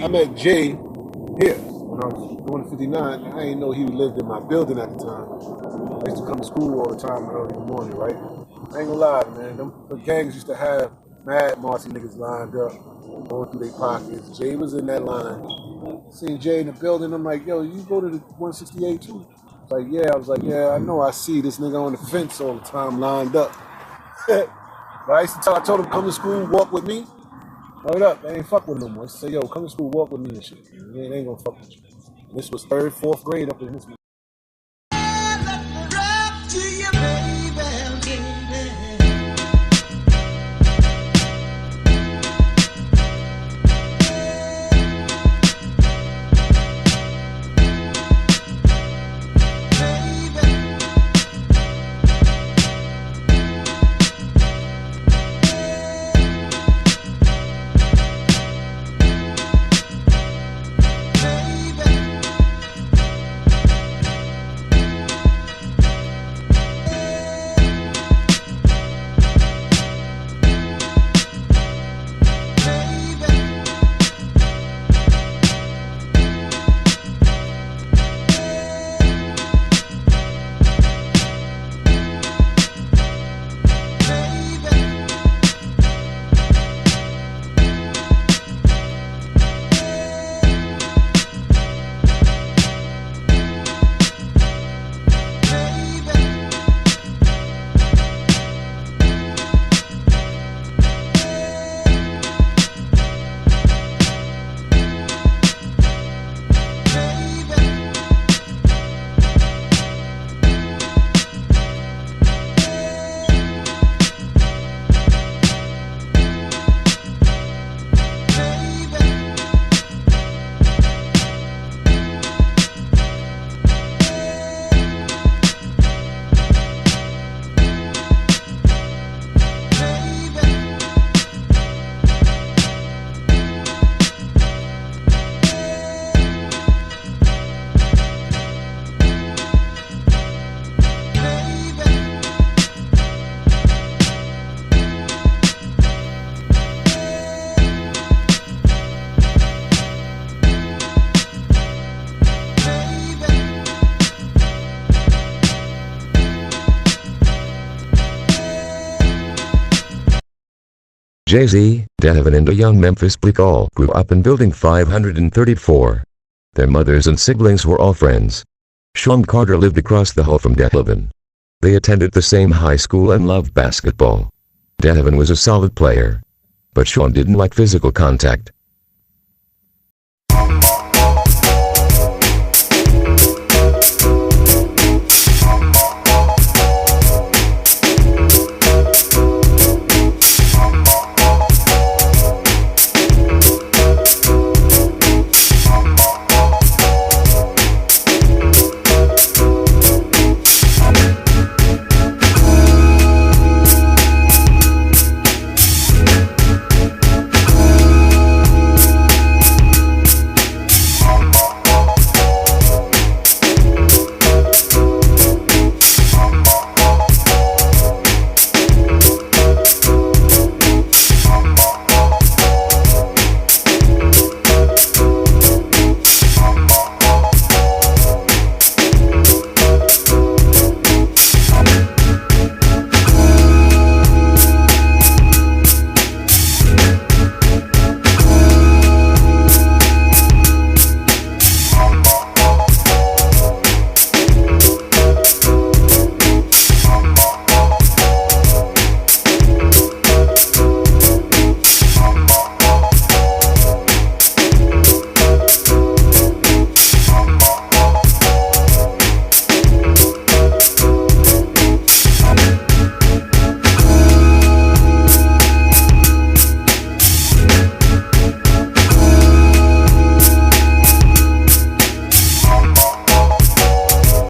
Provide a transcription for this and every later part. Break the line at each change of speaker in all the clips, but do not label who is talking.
I met Jay here when I was going to 59. I didn't know he lived in my building at the time. I used to come to school all the time early in the morning, right? I ain't gonna lie, man. The gangs used to have mad Marcy niggas lined up, going through their pockets. Jay was in that line. Seen Jay in the building. I'm like, yo, you go to the 168 too? Like, yeah. I was like, yeah, I know. I see this nigga on the fence all the time lined up. But I told him, come to school, walk with me. Hold up, I ain't fuck with him no more. I say, yo, come to school, walk with me and shit. They ain't gonna fuck with you. And this was third, fourth grade up in this.
Jay-Z, DeHaven and a young Memphis Bleak all grew up in Building 534. Their mothers and siblings were all friends. Sean Carter lived across the hall from DeHaven. They attended the same high school and loved basketball. DeHaven was a solid player, but Sean didn't like physical contact.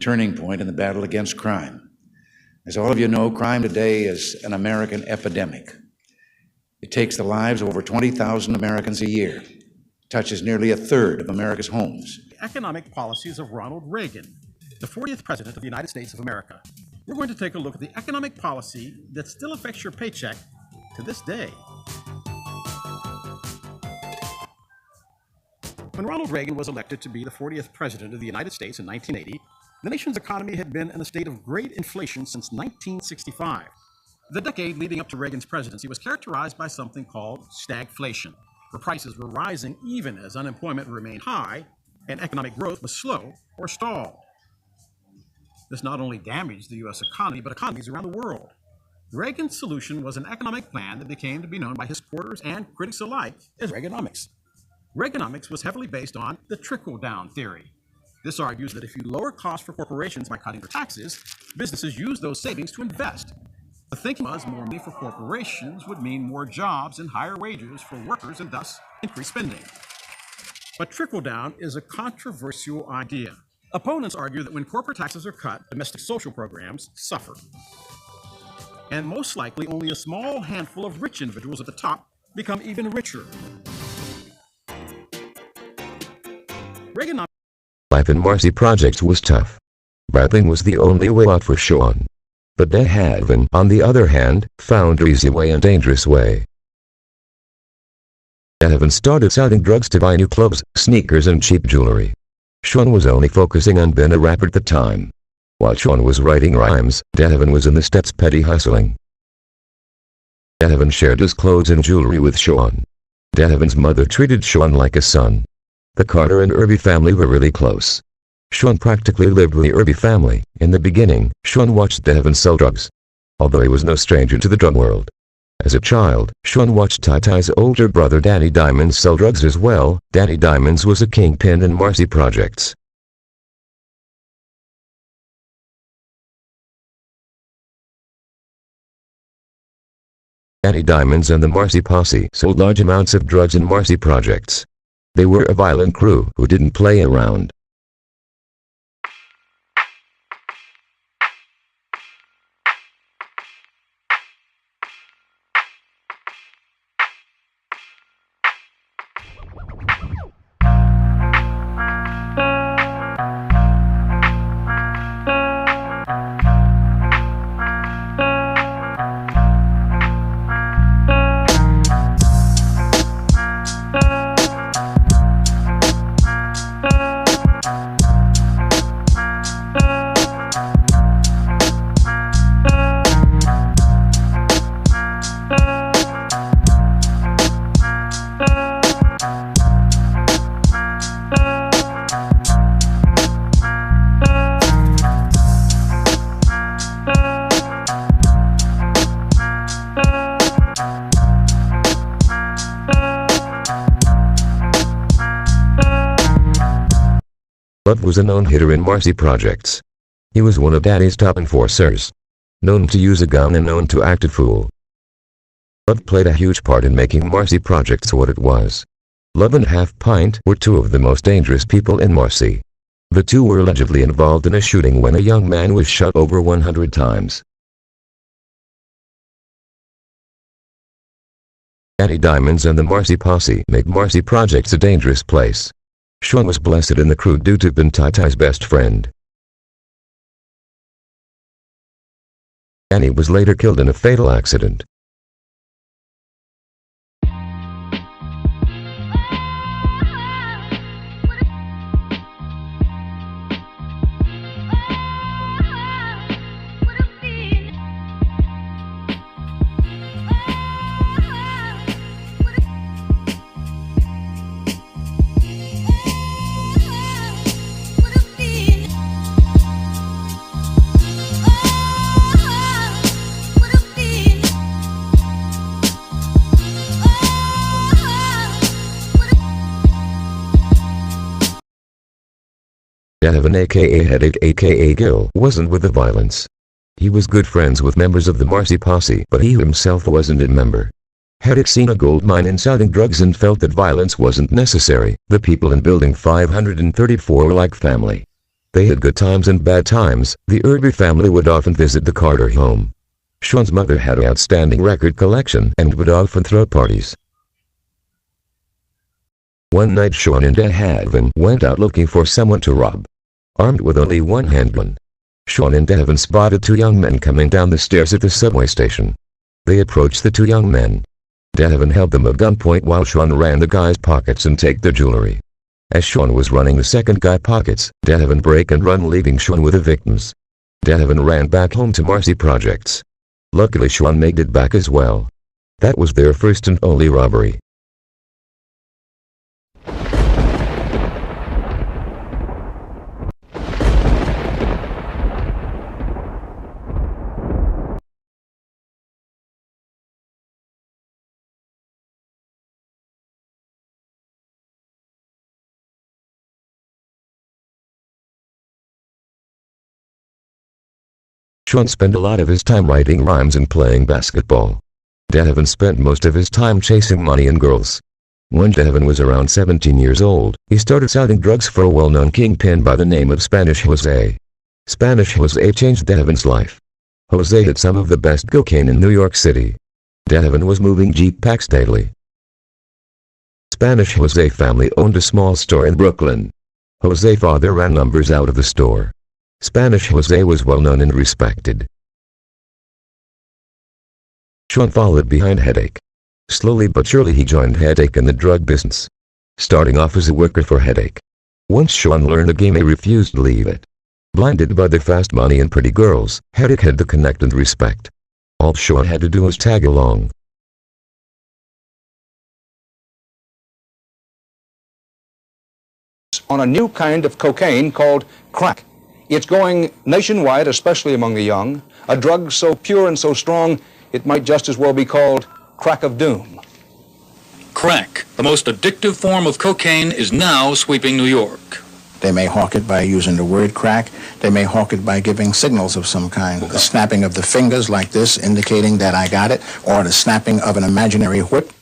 Turning point in the battle against crime. As all of you know, crime today is an American epidemic. It takes the lives of over 20,000 Americans a year, touches nearly a third of America's homes.
Economic policies of Ronald Reagan, the 40th President of the United States of America. We're going to take a look at the economic policy that still affects your paycheck to this day. When Ronald Reagan was elected to be the 40th President of the United States in 1980, the nation's economy had been in a state of great inflation since 1965. The decade leading up to Reagan's presidency was characterized by something called stagflation, where prices were rising even as unemployment remained high and economic growth was slow or stalled. This not only damaged the U.S. economy, but economies around the world. Reagan's solution was an economic plan that became to be known by his supporters and critics alike as Reaganomics. Reaganomics was heavily based on the trickle-down theory. This argues that if you lower costs for corporations by cutting their taxes, businesses use those savings to invest. The thinking was more money for corporations would mean more jobs and higher wages for workers and thus increased spending. But trickle-down is a controversial idea. Opponents argue that when corporate taxes are cut, domestic social programs suffer. And most likely only a small handful of rich individuals at the top become even richer. Reaganomics
Life in Marcy Projects was tough. Rapping was the only way out for Sean. But De Haven, on the other hand, found an easy way and dangerous way. De Haven started selling drugs to buy new clothes, sneakers and cheap jewelry. Sean was only focusing on being a rapper at the time. While Sean was writing rhymes, De Haven was in the steps petty hustling. De Haven shared his clothes and jewelry with Sean. De Haven's mother treated Sean like a son. The Carter and Irby family were really close. Sean practically lived with the Irby family. In the beginning, Sean watched De Haven sell drugs, although he was no stranger to the drug world. As a child, Sean watched Ty-Ty's older brother Danny Diamonds sell drugs as well. Danny Diamonds was a kingpin in Marcy Projects. Danny Diamonds and the Marcy Posse sold large amounts of drugs in Marcy Projects. They were a violent crew who didn't play around. Love was a known hitter in Marcy Projects. He was one of Daddy's top enforcers. Known to use a gun and known to act a fool. Love played a huge part in making Marcy Projects what it was. Love and Half Pint were two of the most dangerous people in Marcy. The two were allegedly involved in a shooting when a young man was shot over 100 times. Danny Diamonds and the Marcy Posse made Marcy Projects a dangerous place. Sean was blessed in the crew due to being Ty-Ty's best friend. Danny was later killed in a fatal accident. Donovan aka Headache aka Gil wasn't with the violence. He was good friends with members of the Marcy Posse, but he himself wasn't a member. Headache seen a gold mine in selling drugs and felt that violence wasn't necessary. The people in Building 534 were like family. They had good times and bad times. The Irby family would often visit the Carter home. Sean's mother had an outstanding record collection and would often throw parties. One night Sean and De Haven went out looking for someone to rob. Armed with only one handgun, Sean and De Haven spotted two young men coming down the stairs at the subway station. They approached the two young men. De Haven held them at gunpoint while Sean ran the guys' pockets and took their jewelry. As Sean was running, the second guy pockets Delavan break and run, leaving Sean with the victims. Delavan ran back home to Marcy Projects. Luckily Sean made it back as well. That was their first and only robbery. Sean spent a lot of his time writing rhymes and playing basketball. Delavan spent most of his time chasing money and girls. When Delavan was around 17 years old, he started selling drugs for a well-known kingpin by the name of Spanish Jose. Spanish Jose changed Delavan's life. Jose had some of the best cocaine in New York City. Delavan was moving Jeep packs daily. Spanish Jose family owned a small store in Brooklyn. Jose father ran numbers out of the store. Spanish Jose was well known and respected. Sean followed behind Headache. Slowly but surely he joined Headache in the drug business. Starting off as a worker for Headache. Once Sean learned the game, he refused to leave it. Blinded by the fast money and pretty girls, Headache had to connect and respect. All Sean had to do was tag along.
On a new kind of cocaine called crack. It's going nationwide, especially among the young, a drug so pure and so strong, it might just as well be called crack of doom.
Crack, the most addictive form of cocaine, is now sweeping New York.
They may hawk it by using the word crack. They may hawk it by giving signals of some kind. The snapping of the fingers like this, indicating that I got it, or the snapping of an imaginary whip.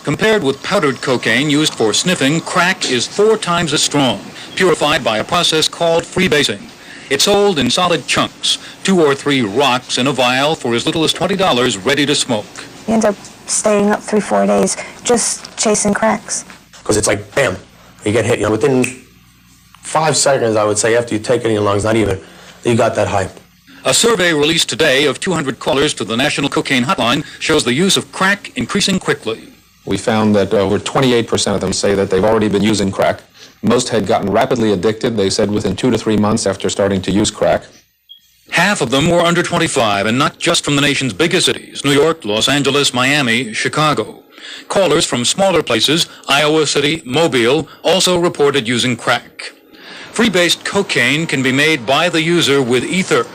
Compared with powdered cocaine used for sniffing, crack is 4 times as strong, purified by a process called freebasing. It's sold in solid chunks, 2 or 3 rocks in a vial for as little as $20, ready to smoke.
You end up staying up 3-4 days just chasing cracks.
Because it's like, bam, you get hit. Within 5 seconds, I would say, after you take it in your lungs, not even, you got that hype.
A survey released today of 200 callers to the National Cocaine Hotline shows the use of crack increasing quickly.
We found that over 28% of them say that they've already been using crack. Most had gotten rapidly addicted, they said, within 2 to 3 months after starting to use crack.
Half of them were under 25, and not just from the nation's biggest cities, New York, Los Angeles, Miami, Chicago. Callers from smaller places, Iowa City, Mobile, also reported using crack. Freebased cocaine can be made by the user with ether.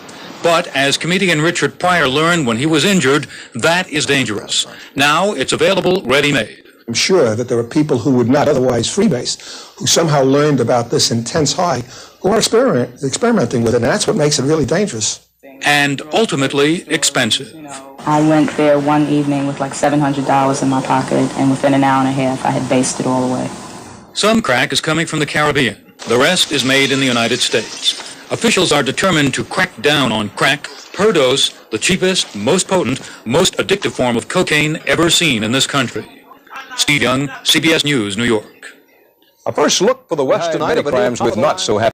But as comedian Richard Pryor learned when he was injured, that is dangerous. Now it's available ready-made.
I'm sure that there are people who would not otherwise freebase, who somehow learned about this intense high, who are experimenting with it, and that's what makes it really dangerous.
And ultimately expensive.
I went there one evening with like $700 in my pocket, and within an hour and a half I had based it all away.
Some crack is coming from the Caribbean. The rest is made in the United States. Officials are determined to crack down on crack per dose, the cheapest, most potent, most addictive form of cocaine ever seen in this country. Steve Young, CBS News, New York.
A first look for the West tonight of crimes with not so happy.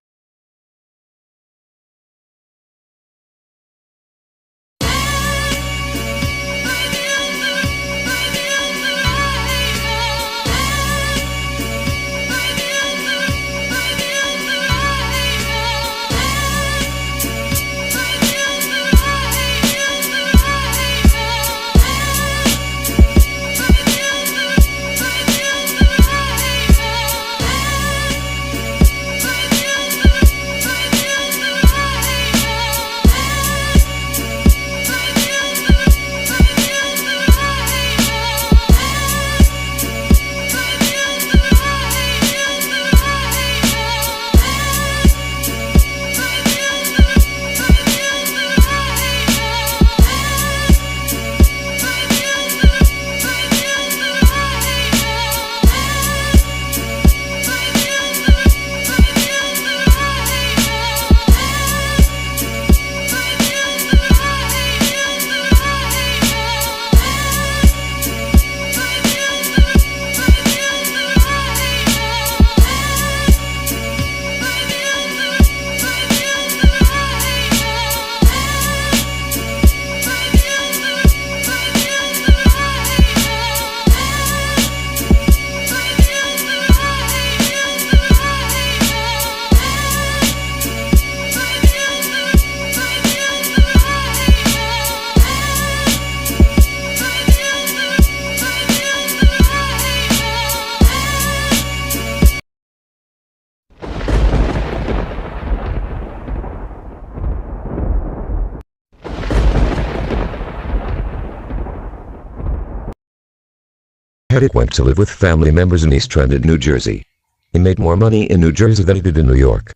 Hedrick went to live with family members in East Trenton, New Jersey. He made more money in New Jersey than he did in New York.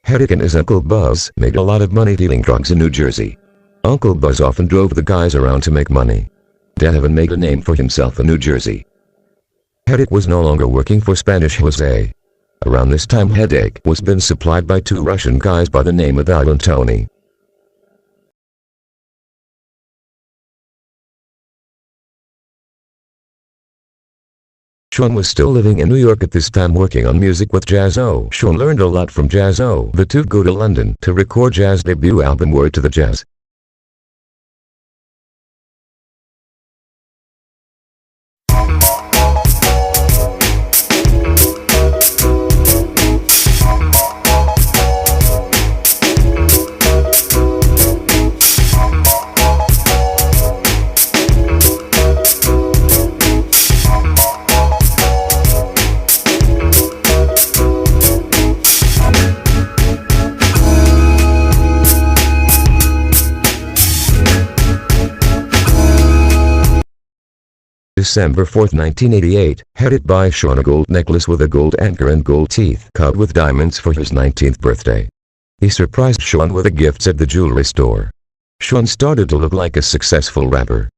Hedrick and his Uncle Buzz made a lot of money dealing drugs in New Jersey. Uncle Buzz often drove the guys around to make money. DeHaven made a name for himself in New Jersey. Hedrick was no longer working for Spanish Jose. Around this time, Hedrick was being supplied by two Russian guys by the name of Al and Tony. Sean was still living in New York at this time, working on music with Jaz-O. Sean learned a lot from Jaz-O. The two go to London to record Jaz's debut album Word to the Jazz. December 4, 1988, Hedrick buys Sean a gold necklace with a gold anchor and gold teeth cut with diamonds for his 19th birthday. He surprised Sean with the gifts at the jewelry store. Sean started to look like a successful rapper.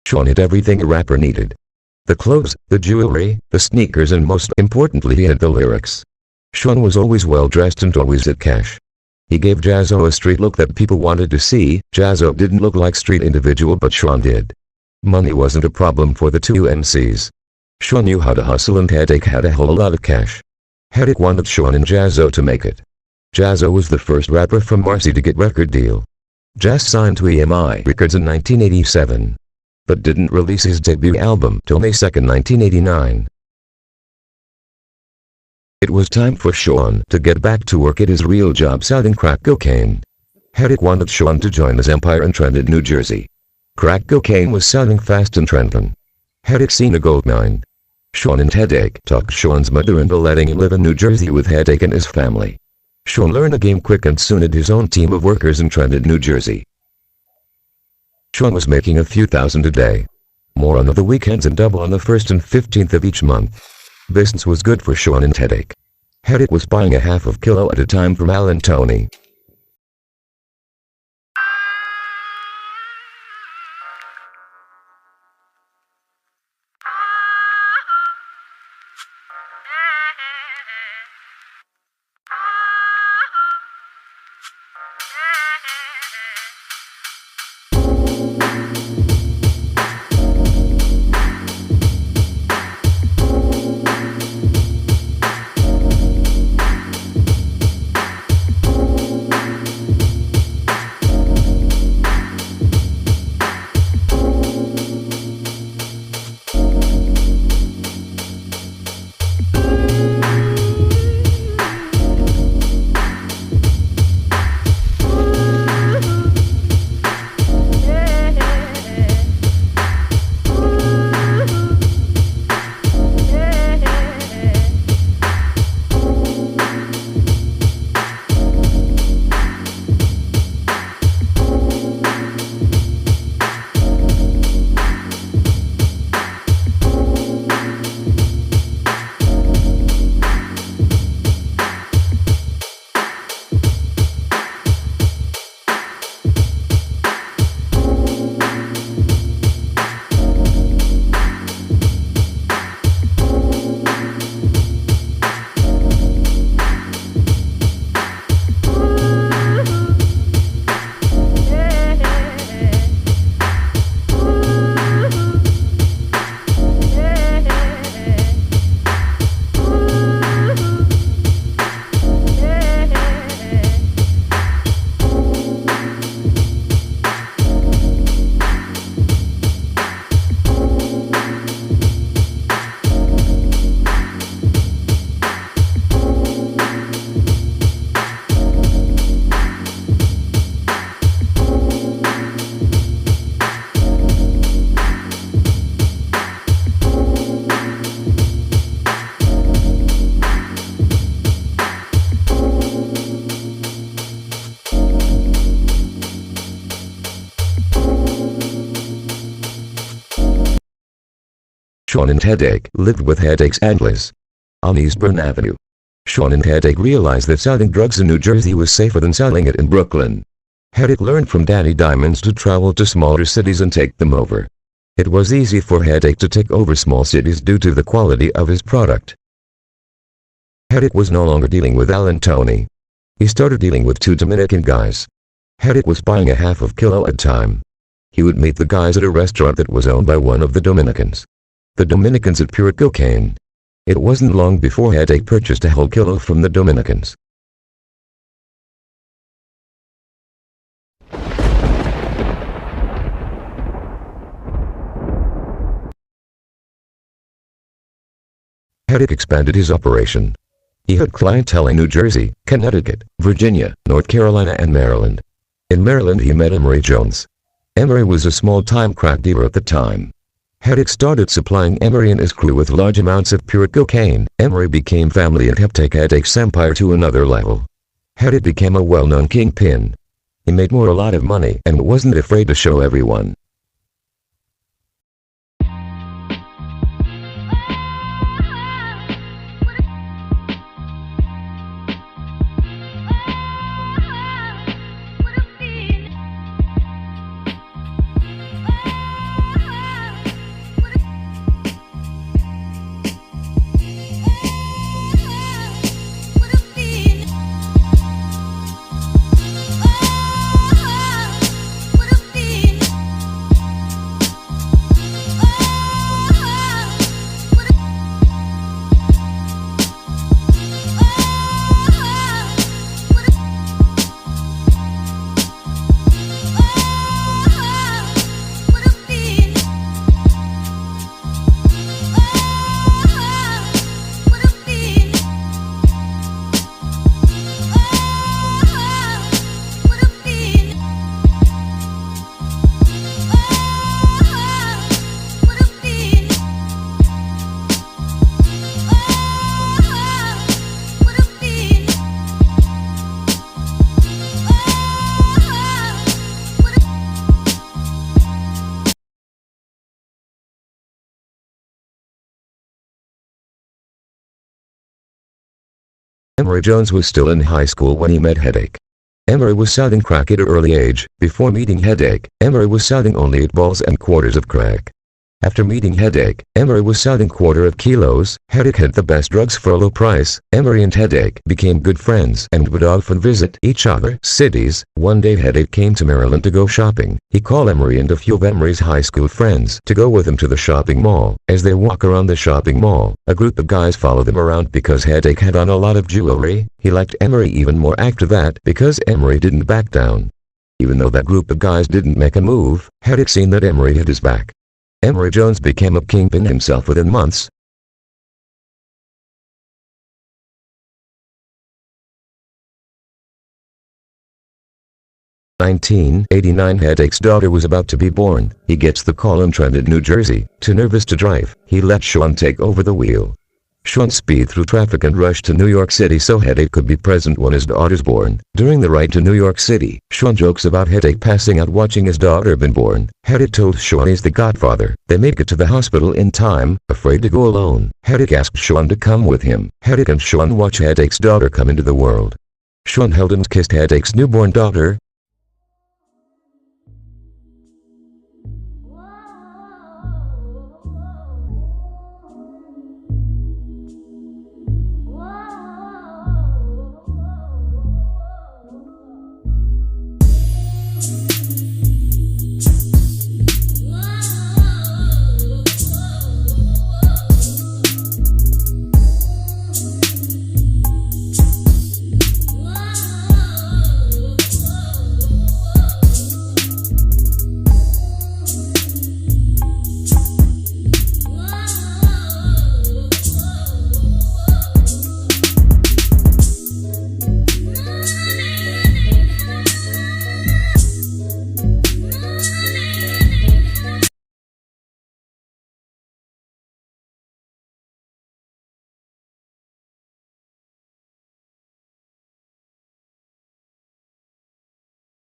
Sean had everything a rapper needed. The clothes, the jewelry, the sneakers, and most importantly he had the lyrics. Sean was always well dressed and always had cash. He gave Jaz-O a street look that people wanted to see. Jaz-O didn't look like street individual, but Sean did. Money wasn't a problem for the two MCs. Sean knew how to hustle and Hedrick had a whole lot of cash. Hedrick wanted Sean and Jaz-O to make it. Jaz-O was the first rapper from Marcy to get record deal. Jaz signed to EMI Records in 1987, but didn't release his debut album till May 2, 1989. It was time for Sean to get back to work at his real job selling crack cocaine. Hedrick wanted Sean to join his empire in Trenton, New Jersey. Crack cocaine was selling fast in Trenton. Hedrick seen a gold mine. Sean and Hedrick talked Sean's mother into letting him live in New Jersey with Hedrick and his family. Sean learned the game quick and soon had his own team of workers in Trenton, New Jersey. Sean was making a few thousand a day. More on the weekends and double on the 1st and 15th of each month. Business was good for Sean and Hedrick. Hedrick was buying a half of kilo at a time from Al and Tony. Sean and Headache lived with Headache's Angeles on Eastbourne Avenue. Sean and Headache realized that selling drugs in New Jersey was safer than selling it in Brooklyn. Headache learned from Danny Diamonds to travel to smaller cities and take them over. It was easy for Headache to take over small cities due to the quality of his product. Headache was no longer dealing with Al and Tony. He started dealing with two Dominican guys. Headache was buying a half of kilo at a time. He would meet the guys at a restaurant that was owned by one of the Dominicans. The Dominicans had pure cocaine. It wasn't long before Headache purchased a whole kilo from the Dominicans. Headache expanded his operation. He had clientele in New Jersey, Connecticut, Virginia, North Carolina and Maryland. In Maryland he met Emory Jones. Emory was a small-time crack dealer at the time. Headache started supplying Emory and his crew with large amounts of pure cocaine. Emory became family and helped take Headache's empire to another level. Headache became a well-known kingpin. He made a lot of money and wasn't afraid to show everyone. Emory Jones was still in high school when he met Headache. Emory was selling crack at an early age. Before meeting Headache, Emory was selling only 8 balls and quarters of crack. After meeting Headache, Emory was selling quarter of kilos. Headache had the best drugs for a low price. Emory and Headache became good friends and would often visit each other cities. One day Headache came to Maryland to go shopping. He called Emory and a few of Emory's high school friends to go with him to the shopping mall. As they walk around the shopping mall, a group of guys follow them around because Headache had on a lot of jewelry. He liked Emory even more after that because Emory didn't back down. Even though that group of guys didn't make a move, Headache seen that Emory had his back. Emory Jones became a kingpin himself within months. In 1989, Headache's daughter was about to be born. He gets the call in Trenton, New Jersey. Too nervous to drive, he let Sean take over the wheel. Sean speed through traffic and rushed to New York City so Headache could be present when his daughter's born. During the ride to New York City, Sean jokes about Headache passing out watching his daughter been born. Headache told Sean he's the godfather. They make it to the hospital in time, afraid to go alone. Headache asked Sean to come with him. Headache and Sean watch Headache's daughter come into the world. Sean held and kissed Headache's newborn daughter.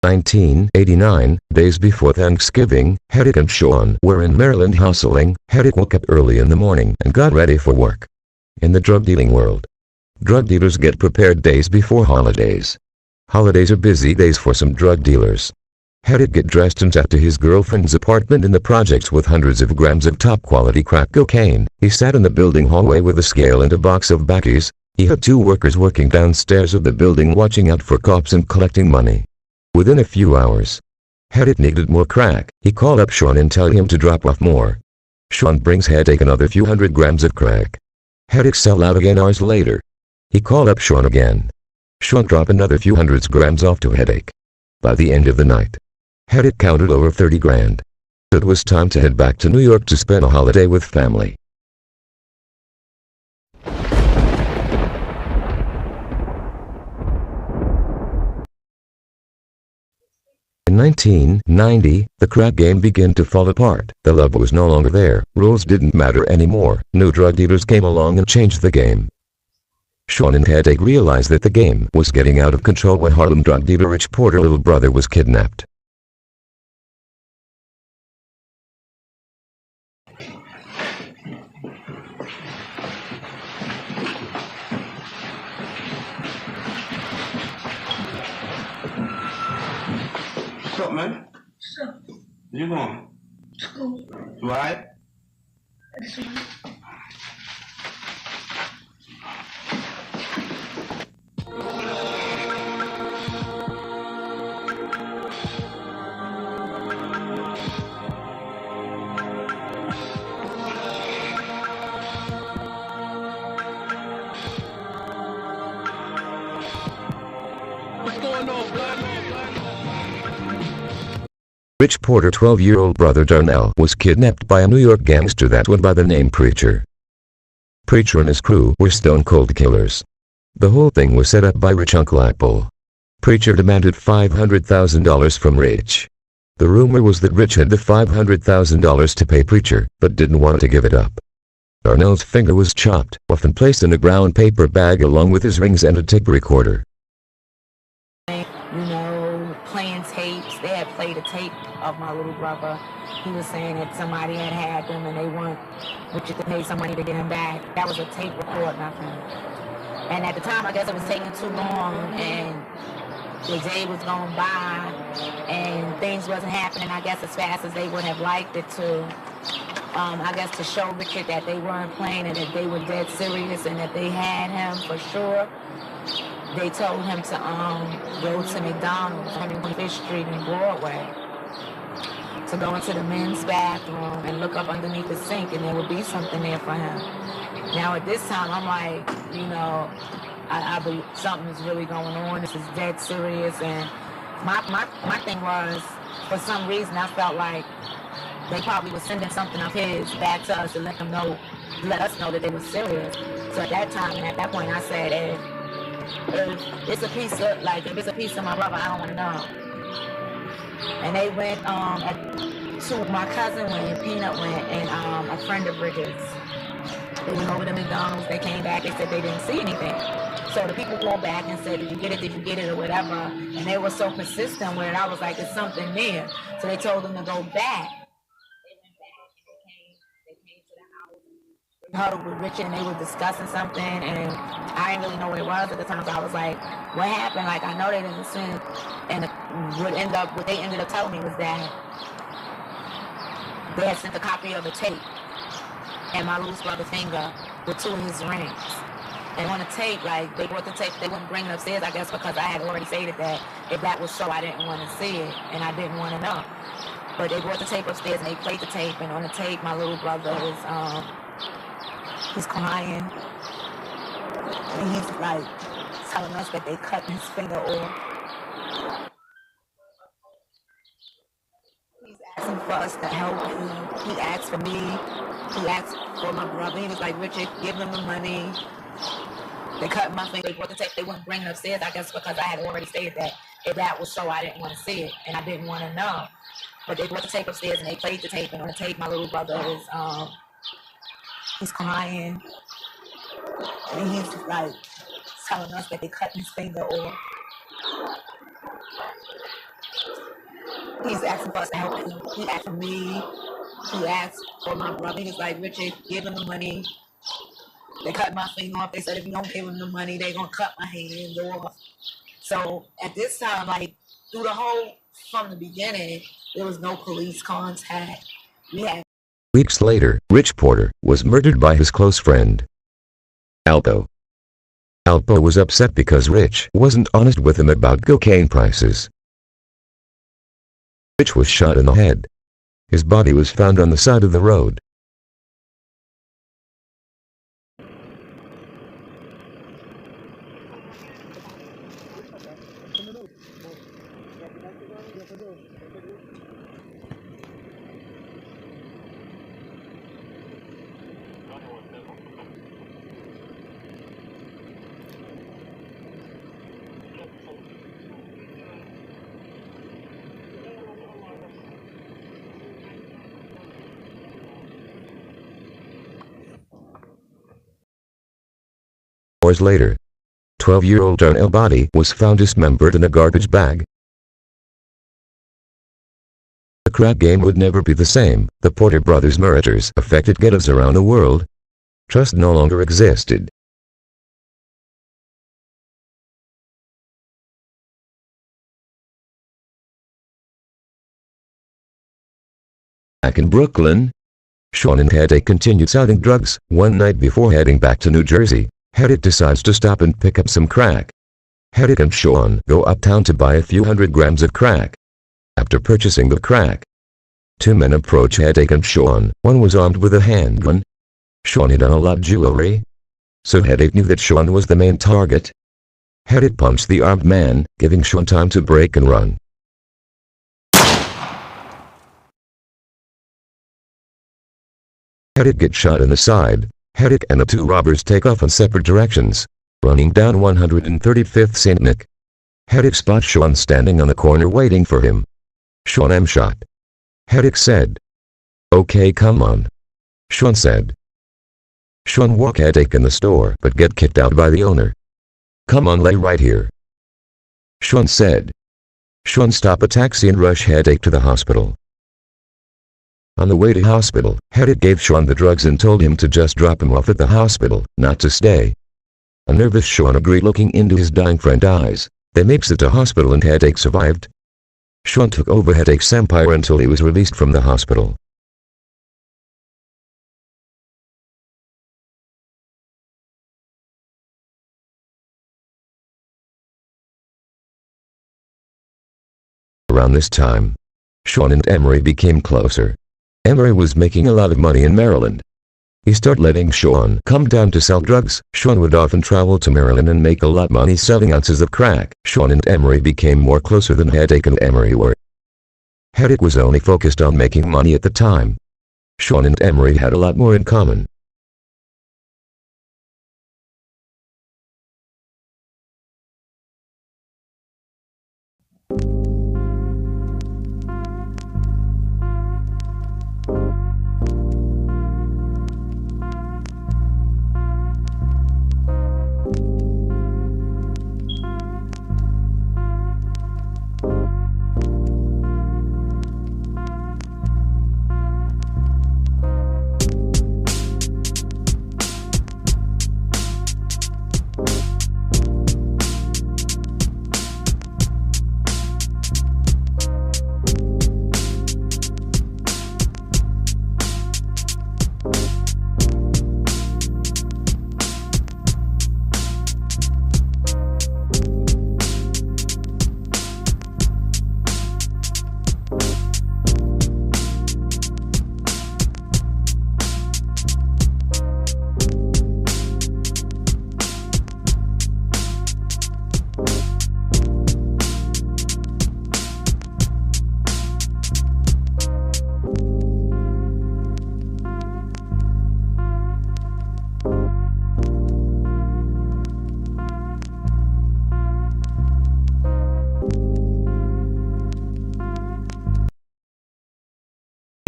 1989, days before Thanksgiving, Hedrick and Sean were in Maryland hustling. Hedrick woke up early in the morning and got ready for work. In the drug dealing world, drug dealers get prepared days before holidays. Holidays are busy days for some drug dealers. Hedrick get dressed and sat to his girlfriend's apartment in the projects with hundreds of grams of top-quality crack cocaine. He sat in the building hallway with a scale and a box of backies. He had 2 workers working downstairs of the building watching out for cops and collecting money. Within a few hours, Hedrick needed more crack. He called up Sean and told him to drop off more. Sean brings Hedrick another few hundred grams of crack. Hedrick sell out again hours later. He called up Sean again. Sean dropped another few hundreds grams off to Hedrick. By the end of the night, Hedrick counted over 30 grand. It was time to head back to New York to spend a holiday with family. In 1990, the crack game began to fall apart. The love was no longer there. Rules didn't matter anymore. New drug dealers came along and changed the game. Sean and Hedrick realized that the game was getting out of control when Harlem drug dealer Rich Porter's little brother was kidnapped.
What's up, man? What's up? Where you going? School. You alright? Yes, sir. What's going on, blood?
Rich Porter's 12-year-old brother Darnell was kidnapped by a New York gangster that went by the name Preacher. Preacher and his crew were stone-cold killers. The whole thing was set up by Rich Uncle Apple. Preacher demanded $500,000 from Rich. The rumor was that Rich had the $500,000 to pay Preacher, but didn't want to give it up. Darnell's finger was chopped off and placed in a brown paper bag along with his rings and a tape recorder.
Playing tapes. They had played a tape of my little brother. He was saying that somebody had them and they want Richard to pay some money to get him back. That was a tape recording of him. And at the time, I guess it was taking too long and the day was going by and things wasn't happening, I guess, as fast as they would have liked it to. I guess to show Richard that they weren't playing and that they were dead serious and that they had him for sure. They told him to go to McDonald's on 25th Street and Broadway to go into the men's bathroom and look up underneath the sink and there would be something there for him. Now at this time, I'm like, I believe something's really going on. This is dead serious. And my thing was, for some reason, I felt like they probably were sending something of his back to us to let us know that they were serious. So at that time, at that point, I said, if it's a piece of my brother, I don't want to know. And they went, to my cousin went, Peanut went, and a friend of Bridget's. They went over to McDonald's, they came back, they said they didn't see anything. So the people called back and said, did you get it, or whatever. And they were so persistent with it, I was like, there's something there. So they told them to go back. Huddled with Richard and they were discussing something and I didn't really know what it was at the time, so I was like, what happened? Like, I know they didn't send, and what they ended up telling me was that they had sent a copy of the tape and my little brother's finger with 2 of his rings. And on the tape, like, they brought the tape, they wouldn't bring it upstairs, I guess, because I had already stated that if that was so, I didn't want to see it and I didn't want to know. But they brought the tape upstairs and they played the tape, and on the tape, my little brother is, he's crying, and he's like telling us that they cut his finger off. He's asking for us to help him. He asked for me. He asked for my brother. He was like, Richard, give them the money. They cut my finger. They brought the tape. They wouldn't bring it upstairs, I guess, because I had already stated that if that was so, I didn't want to see it, and I didn't want to know. But they brought the tape upstairs, and they played the tape, and on the tape, my little brother is, he's crying, and he's like telling us that they cut his finger off. He's asking for us to help him. He asked for me. He asked for my brother. He was like, Richard, give him the money. They cut my finger off. They said if you don't give him the money, they're going to cut my hand off. So at this time, like, through the whole, from the beginning, there was no police contact. We had.
Weeks later, Rich Porter was murdered by his close friend, Alpo. Alpo was upset because Rich wasn't honest with him about cocaine prices. Rich was shot in the head. His body was found on the side of the road. Hours later, 12-year-old Darnell body was found dismembered in a garbage bag. The crack game would never be the same. The Porter brothers' murders affected ghettos around the world. Trust no longer existed. Back in Brooklyn, Sean and Headache continued selling drugs. One night before heading back to New Jersey, Headache decides to stop and pick up some crack. Headache and Sean go uptown to buy a few hundred grams of crack. After purchasing the crack, two men approach Headache and Sean. One was armed with a handgun. Sean had on a lot of jewelry, so Headache knew that Sean was the main target. Headache punched the armed man, giving Sean time to break and run. Headache gets shot in the side. Headache and the two robbers take off in separate directions, running down 135th St. Nick. Headache spots Sean standing on the corner waiting for him. Sean, I'm shot. Headache said. Okay, come on. Sean said. Sean walk Headache in the store but get kicked out by the owner. Come on, lay right here. Sean said. Sean stop a taxi and rush Headache to the hospital. On the way to hospital, Headache gave Sean the drugs and told him to just drop him off at the hospital, not to stay. A nervous Sean agreed, looking into his dying friend's eyes. They makes it to hospital and Headache survived. Sean took over Headache's empire until he was released from the hospital. Around this time, Sean and Emery became closer. Emery was making a lot of money in Maryland. He started letting Sean come down to sell drugs. Sean would often travel to Maryland and make a lot of money selling ounces of crack. Sean and Emery became more closer than Headache and Emery were. Headache was only focused on making money at the time. Sean and Emery had a lot more in common.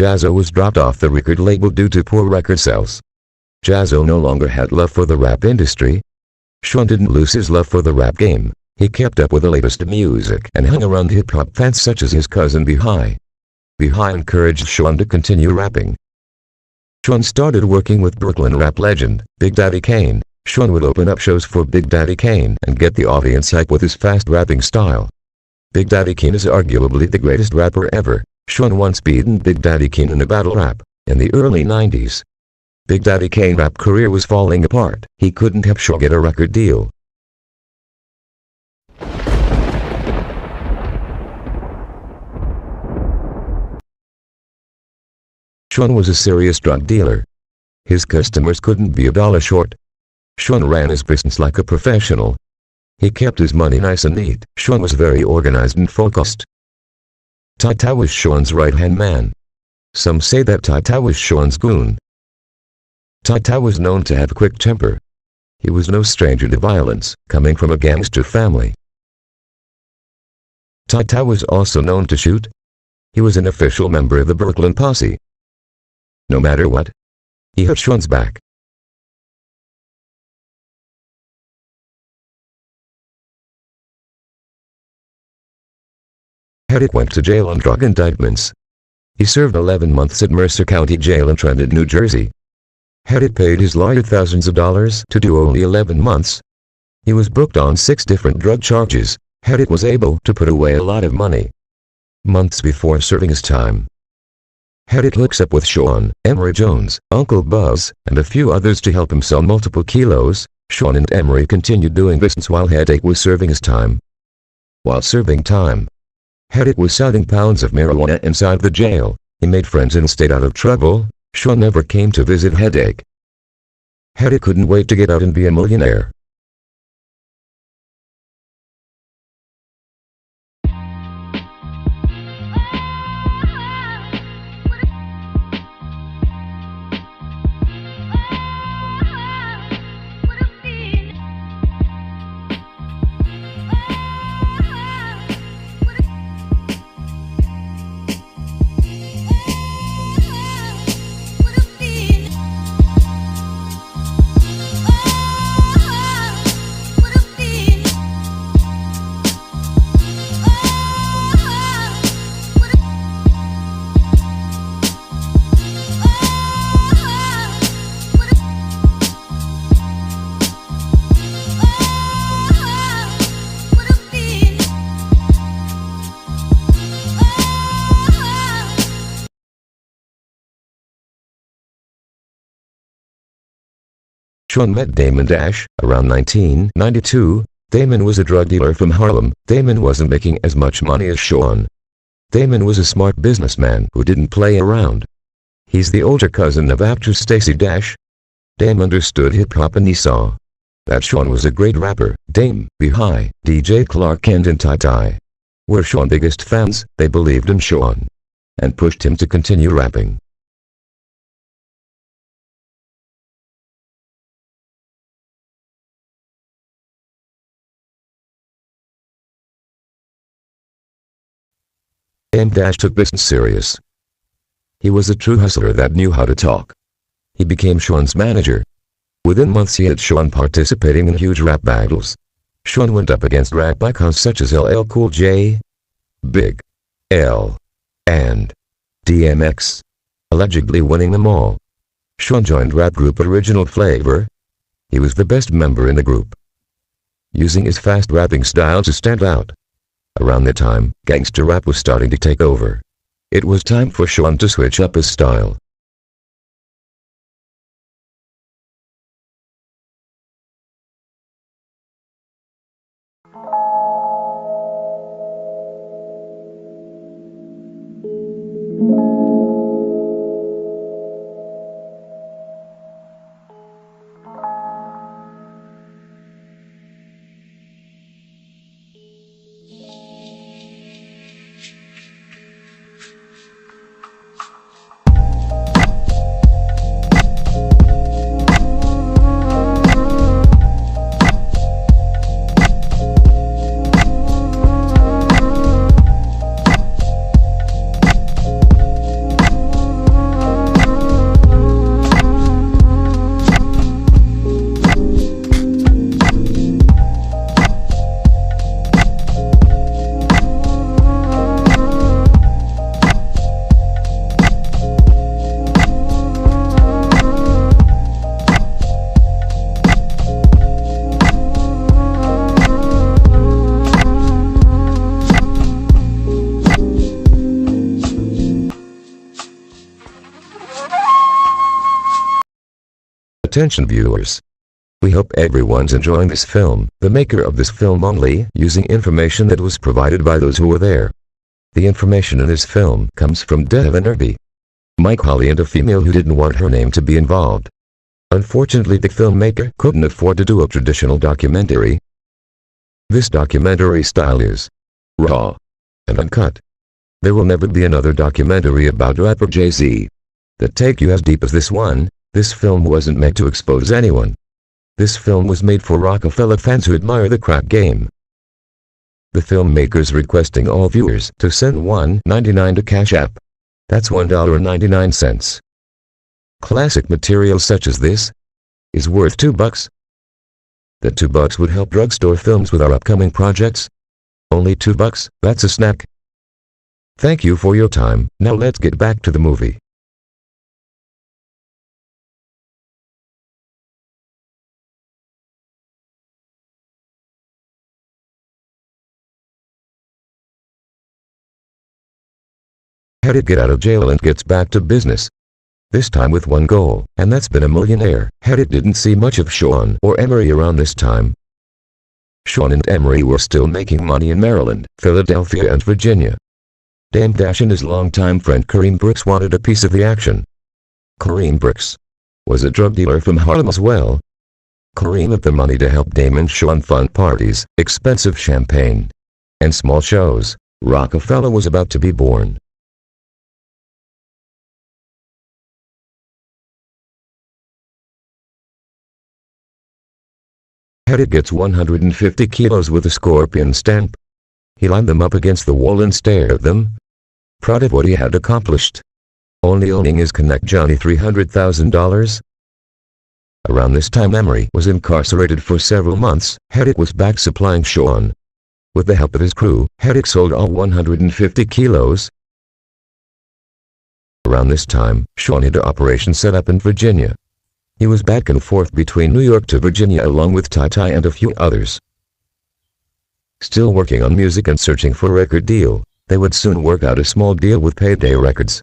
Jaz-O was dropped off the record label due to poor record sales. Jaz-O no longer had love for the rap industry. Sean didn't lose his love for the rap game, He kept up with the latest music and hung around hip-hop fans such as his cousin Behi. Behi encouraged Sean to continue rapping. Sean started working with Brooklyn rap legend, Big Daddy Kane. Sean would open up shows for Big Daddy Kane and get the audience hype with his fast rapping style. Big Daddy Kane is arguably the greatest rapper ever. Sean once beaten Big Daddy Kane in a battle rap in the early 90s. Big Daddy Kane's rap career was falling apart. He couldn't help Sean get a record deal. Sean was a serious drug dealer. His customers couldn't be a dollar short. Sean ran his business like a professional. He kept his money nice and neat. Sean was very organized and focused. Ty was Sean's right-hand man. Some say that Ty was Sean's goon. Ty was known to have a quick temper. He was no stranger to violence, coming from a gangster family. Ty was also known to shoot. He was an official member of the Brooklyn Posse. No matter what, he had Sean's back. Hedrick went to jail on drug indictments. He served 11 months at Mercer County Jail in Trenton, New Jersey. Hedrick paid his lawyer thousands of dollars to do only 11 months. He was booked on 6 different drug charges. Hedrick was able to put away a lot of money. Months before serving his time, Hedrick hooks up with Sean, Emory Jones, Uncle Buzz, and a few others to help him sell multiple kilos. Sean and Emory continued doing business while Hedrick was serving his time. While serving time, Hedrick was selling pounds of marijuana inside the jail. He made friends and stayed out of trouble. Sean never came to visit Hedrick. Hedrick couldn't wait to get out and be a millionaire. Sean met Damon Dash around 1992. Damon was a drug dealer from Harlem. Damon wasn't making as much money as Sean. Damon was a smart businessman who didn't play around. He's the older cousin of actress Stacey Dash. Dame understood hip-hop and he saw that Sean was a great rapper. Dame, Behi, DJ Clark Kent and Ty were Sean's biggest fans. They believed in Sean and pushed him to continue rapping. Dame Dash took business serious. He was a true hustler that knew how to talk. He became Sean's manager. Within months he had Sean participating in huge rap battles. Sean went up against rap icons such as LL Cool J, Big L, and DMX, allegedly winning them all. Sean joined rap group Original Flavor. He was the best member in the group, using his fast rapping style to stand out. Around the time, gangster rap was starting to take over. It was time for Sean to switch up his style. Attention viewers. We hope everyone's enjoying this film, the maker of this film only using information that was provided by those who were there. The information in this film comes from Devin Irby, Mike Holly, and a female who didn't want her name to be involved. Unfortunately, the filmmaker couldn't afford to do a traditional documentary. This documentary style is raw and uncut. There will never be another documentary about rapper Jay-Z that take you as deep as this one. This film wasn't meant to expose anyone. This film was made for Rockefeller fans who admire the crack game. The filmmakers requesting all viewers to send $1.99 to Cash App. That's $1.99. Classic material such as this is worth $2. That $2 would help drugstore films with our upcoming projects. Only $2, that's a snack. Thank you for your time. Now let's get back to the movie. Hadid get out of jail and gets back to business. This time with one goal, and that's been a millionaire. Hadid didn't see much of Sean or Emery around this time. Sean and Emery were still making money in Maryland, Philadelphia, and Virginia. Dame Dash and his longtime friend Kareem Brooks wanted a piece of the action. Kareem Brooks was a drug dealer from Harlem as well. Kareem had the money to help Dame and Sean fund parties, expensive champagne, and small shows. Rockefeller was about to be born. Hadid gets 150 kilos with a scorpion stamp. He lined them up against the wall and stared at them, proud of what he had accomplished. Only owning his Connect Johnny $300,000. Around this time Emery was incarcerated for several months. Hadid was back supplying Sean. With the help of his crew, Hadid sold all 150 kilos. Around this time, Sean had an operation set up in Virginia. He was back and forth between New York to Virginia along with Ty and a few others. Still working on music and searching for a record deal, they would soon work out a small deal with Payday Records.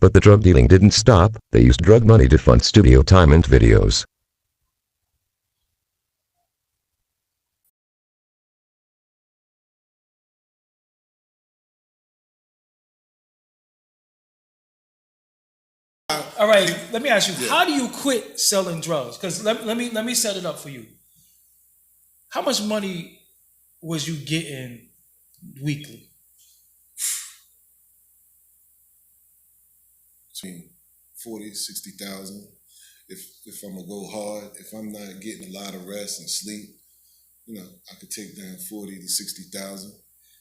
But the drug dealing didn't stop. They used drug money to fund studio time and videos.
All right, let me ask you, how do you quit selling drugs? Because let me set it up for you. How much money was you getting weekly?
Between 40, 60,000. If I'm gonna go hard, if I'm not getting a lot of rest and sleep, I could take down 40 to 60,000.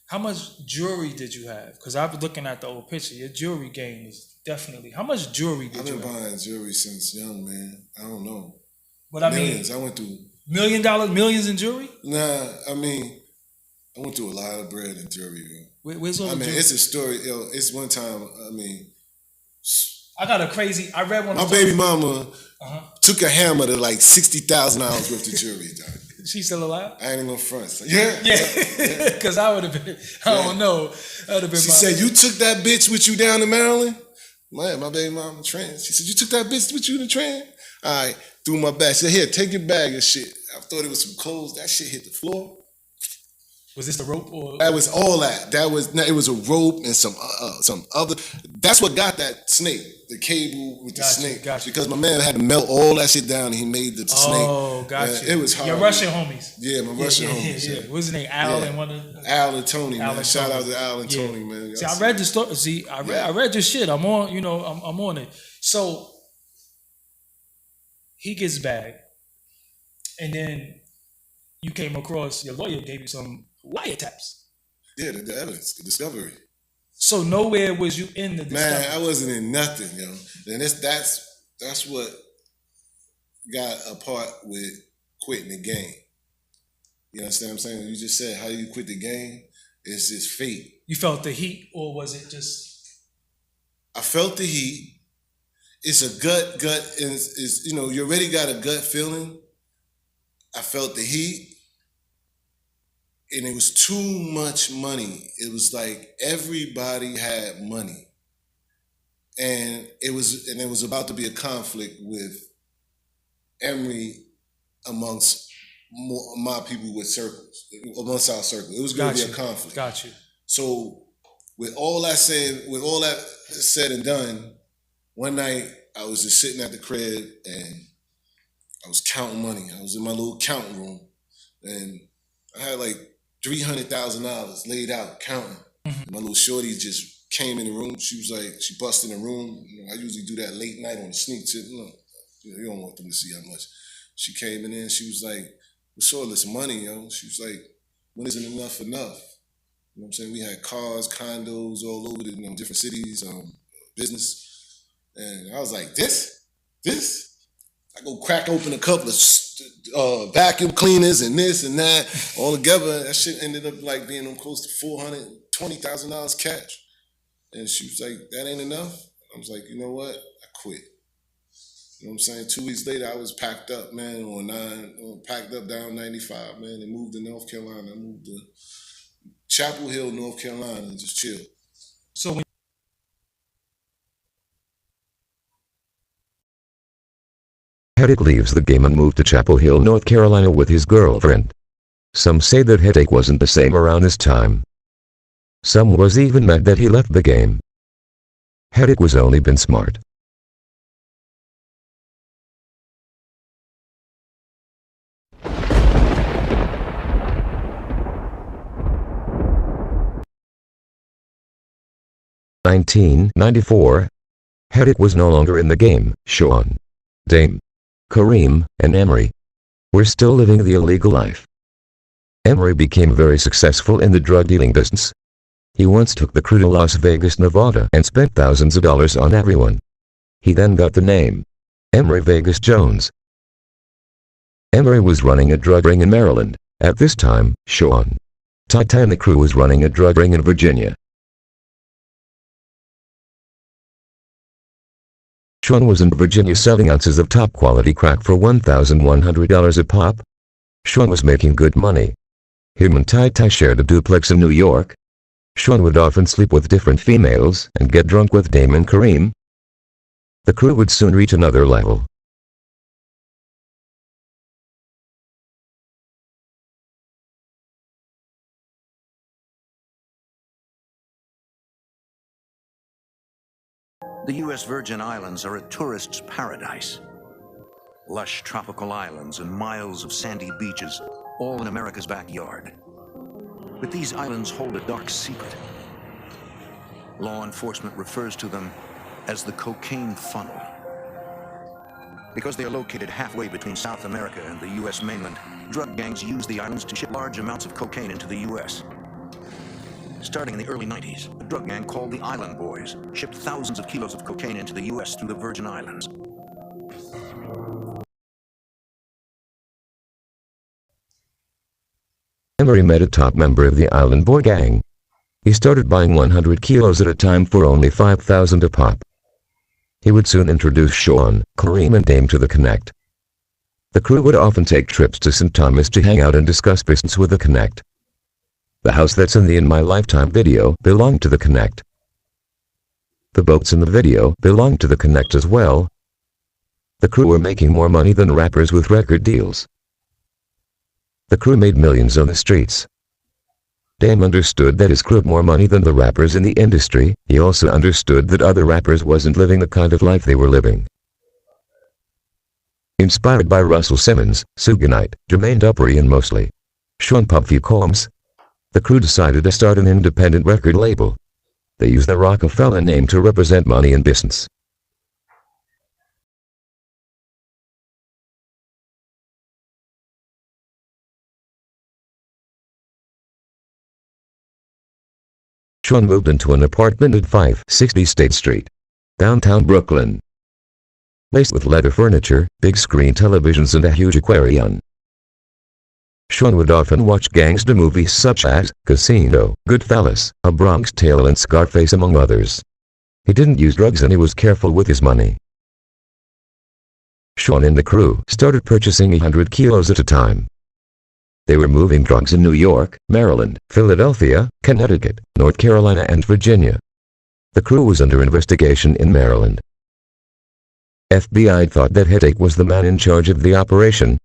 How much jewelry did you have? Because I've been looking at the old picture. Your jewelry game is definitely. How much jewelry did you have?
I've been buying jewelry since young, man. I don't know.
But I
millions.
mean,
I went through
$1 million, millions in jewelry?
Nah, I went through a lot of bread in jewelry.
Where's all the jewelry?
It's a story. It's one time.
I got a crazy. I read one.
My baby mama took a hammer to like $60,000 worth of jewelry.
She's still alive?
I ain't even gonna front. So,
yeah. Because I would have been. I don't know. That would have been.
She said, "You took that bitch with you down in Maryland." Man, my baby mama trans. She said, "You took that bitch with you in the train?" All right, threw my bag. She said, "Here, take your bag and shit." I thought it was some clothes. That shit hit the floor.
Was this the rope or?
That was all that. It was a rope and some other. That's what got that snake. The cable with the snake.
Gotcha.
Because my man had to melt all that shit down and he made the snake.
Oh, gotcha.
It was hard.
Your Russian homies.
Yeah, my Russian homies.
Yeah. What's his name? Al and one of
Al and Tony, man. Shout out to Al and
Yeah.
Tony, man.
See, I read the story. See, I read your shit. I'm on, I'm on it. So he gets back, and then you came across your lawyer gave you some wiretaps.
Yeah, the evidence, the discovery.
So nowhere was you in the discovery.
Man, I wasn't in nothing, yo. And that's what got a part with quitting the game. You understand what I'm saying? You just said how you quit the game. It's just fate.
You felt the heat, or was it just?
I felt the heat. It's a gut, is you already got a gut feeling. I felt the heat. And it was too much money. It was like everybody had money. And it was about to be a conflict with Emory amongst my people with circles, amongst our circle. It was going to be a conflict.
Got you.
So with all that said and done, one night I was just sitting at the crib and I was counting money. I was in my little counting room and I had like $300,000 laid out counting. My little shorty just came in the room. She was like, she busted in the room. You know, I usually do that late night on the sneak tip. You don't want them to see how much. She came in there and she was like, "What's all this money, yo?" She was like, "When isn't enough enough?" You know what I'm saying? We had cars, condos all over the different cities, business. And I was like, this? I go crack open a couple of vacuum cleaners and this and that. All together, that shit ended up like being close to $420,000 cash. And she was like, "That ain't enough?" I was like, "You know what? I quit." You know what I'm saying? 2 weeks later, I was packed up, man, packed up down 95, man, and moved to North Carolina. I moved to Chapel Hill, North Carolina, and just chill.
So when
Hedrick leaves the game and moved to Chapel Hill, North Carolina with his girlfriend. Some say that Hedrick wasn't the same around this time. Some was even mad that he left the game. Hedrick was only been smart. In 1994, Hedrick was no longer in the game. Sean, Dame, Kareem, and Emory were still living the illegal life. Emory became very successful in the drug dealing business. He once took the crew to Las Vegas, Nevada and spent thousands of dollars on everyone. He then got the name Emory Vegas Jones. Emory was running a drug ring in Maryland. At this time, Sean, Ty and the crew was running a drug ring in Virginia. Sean was in Virginia selling ounces of top-quality crack for $1,100 a pop. Sean was making good money. Him and Ty shared a duplex in New York. Sean would often sleep with different females and get drunk with Dame and Kareem. The crew would soon reach another level.
The U.S. Virgin Islands are a tourist's paradise. Lush tropical islands and miles of sandy beaches, all in America's backyard. But these islands hold a dark secret. Law enforcement refers to them as the cocaine funnel. Because they are located halfway between South America and the U.S. mainland, drug gangs use the islands to ship large amounts of cocaine into the U.S. Starting in the early 90s, a drug gang called the Island Boys shipped thousands of kilos of cocaine into the U.S. through the Virgin Islands.
Emory met a top member of the Island Boy gang. He started buying 100 kilos at a time for only $5,000 a pop. He would soon introduce Sean, Kareem, and Dame to the Connect. The crew would often take trips to St. Thomas to hang out and discuss business with the Connect. The house that's in the In My Lifetime video belonged to the Connect. The boats in the video belonged to the Connect as well. The crew were making more money than rappers with record deals. The crew made millions on the streets. Dame understood that his crew had more money than the rappers in the industry. He also understood that other rappers wasn't living the kind of life they were living. Inspired by Russell Simmons, Suge Knight, Jermaine Dupri, and mostly Sean Puffy Combs, the crew decided to start an independent record label. They used the Rockefeller name to represent money and business. Sean moved into an apartment at 560 State Street, downtown Brooklyn. Laced with leather furniture, big screen televisions, and a huge aquarium. Sean would often watch gangster movies such as Casino, Goodfellas, A Bronx Tale, and Scarface, among others. He didn't use drugs and he was careful with his money. Sean and the crew started purchasing 100 kilos at a time. They were moving drugs in New York, Maryland, Philadelphia, Connecticut, North Carolina, and Virginia. The crew was under investigation in Maryland. FBI thought that Headache was the man in charge of the operation.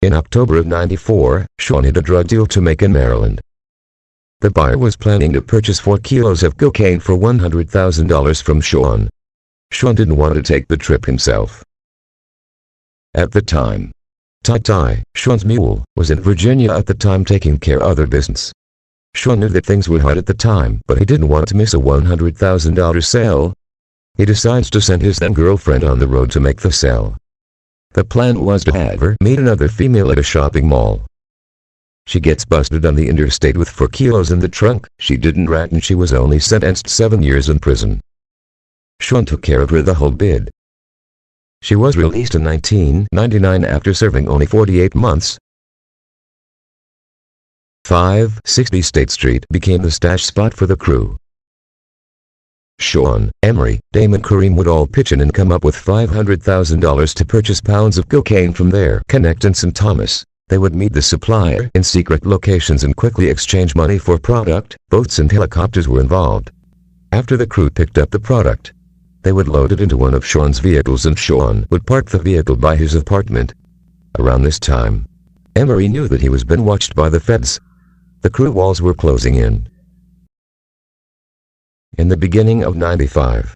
In October of '94, Sean had a drug deal to make in Maryland. The buyer was planning to purchase 4 kilos of cocaine for $100,000 from Sean. Sean didn't want to take the trip himself. At the time, Tai, Sean's mule, was in Virginia at the time taking care of other business. Sean knew that things were hard at the time, but he didn't want to miss a $100,000 sale. He decides to send his then-girlfriend on the road to make the sale. The plan was to have her meet another female at a shopping mall. She gets busted on the interstate with 4 kilos in the trunk. She didn't rat and she was only sentenced 7 years in prison. Sean took care of her the whole bid. She was released in 1999 after serving only 48 months. 560 State Street became the stash spot for the crew. Sean, Emery, Damon, Kareem would all pitch in and come up with $500,000 to purchase pounds of cocaine from there. Connect in St. Thomas. They would meet the supplier in secret locations and quickly exchange money for product. Boats and helicopters were involved. After the crew picked up the product, they would load it into one of Sean's vehicles and Sean would park the vehicle by his apartment. Around this time, Emery knew that he was being watched by the feds. The crew walls were closing in. In the beginning of '95,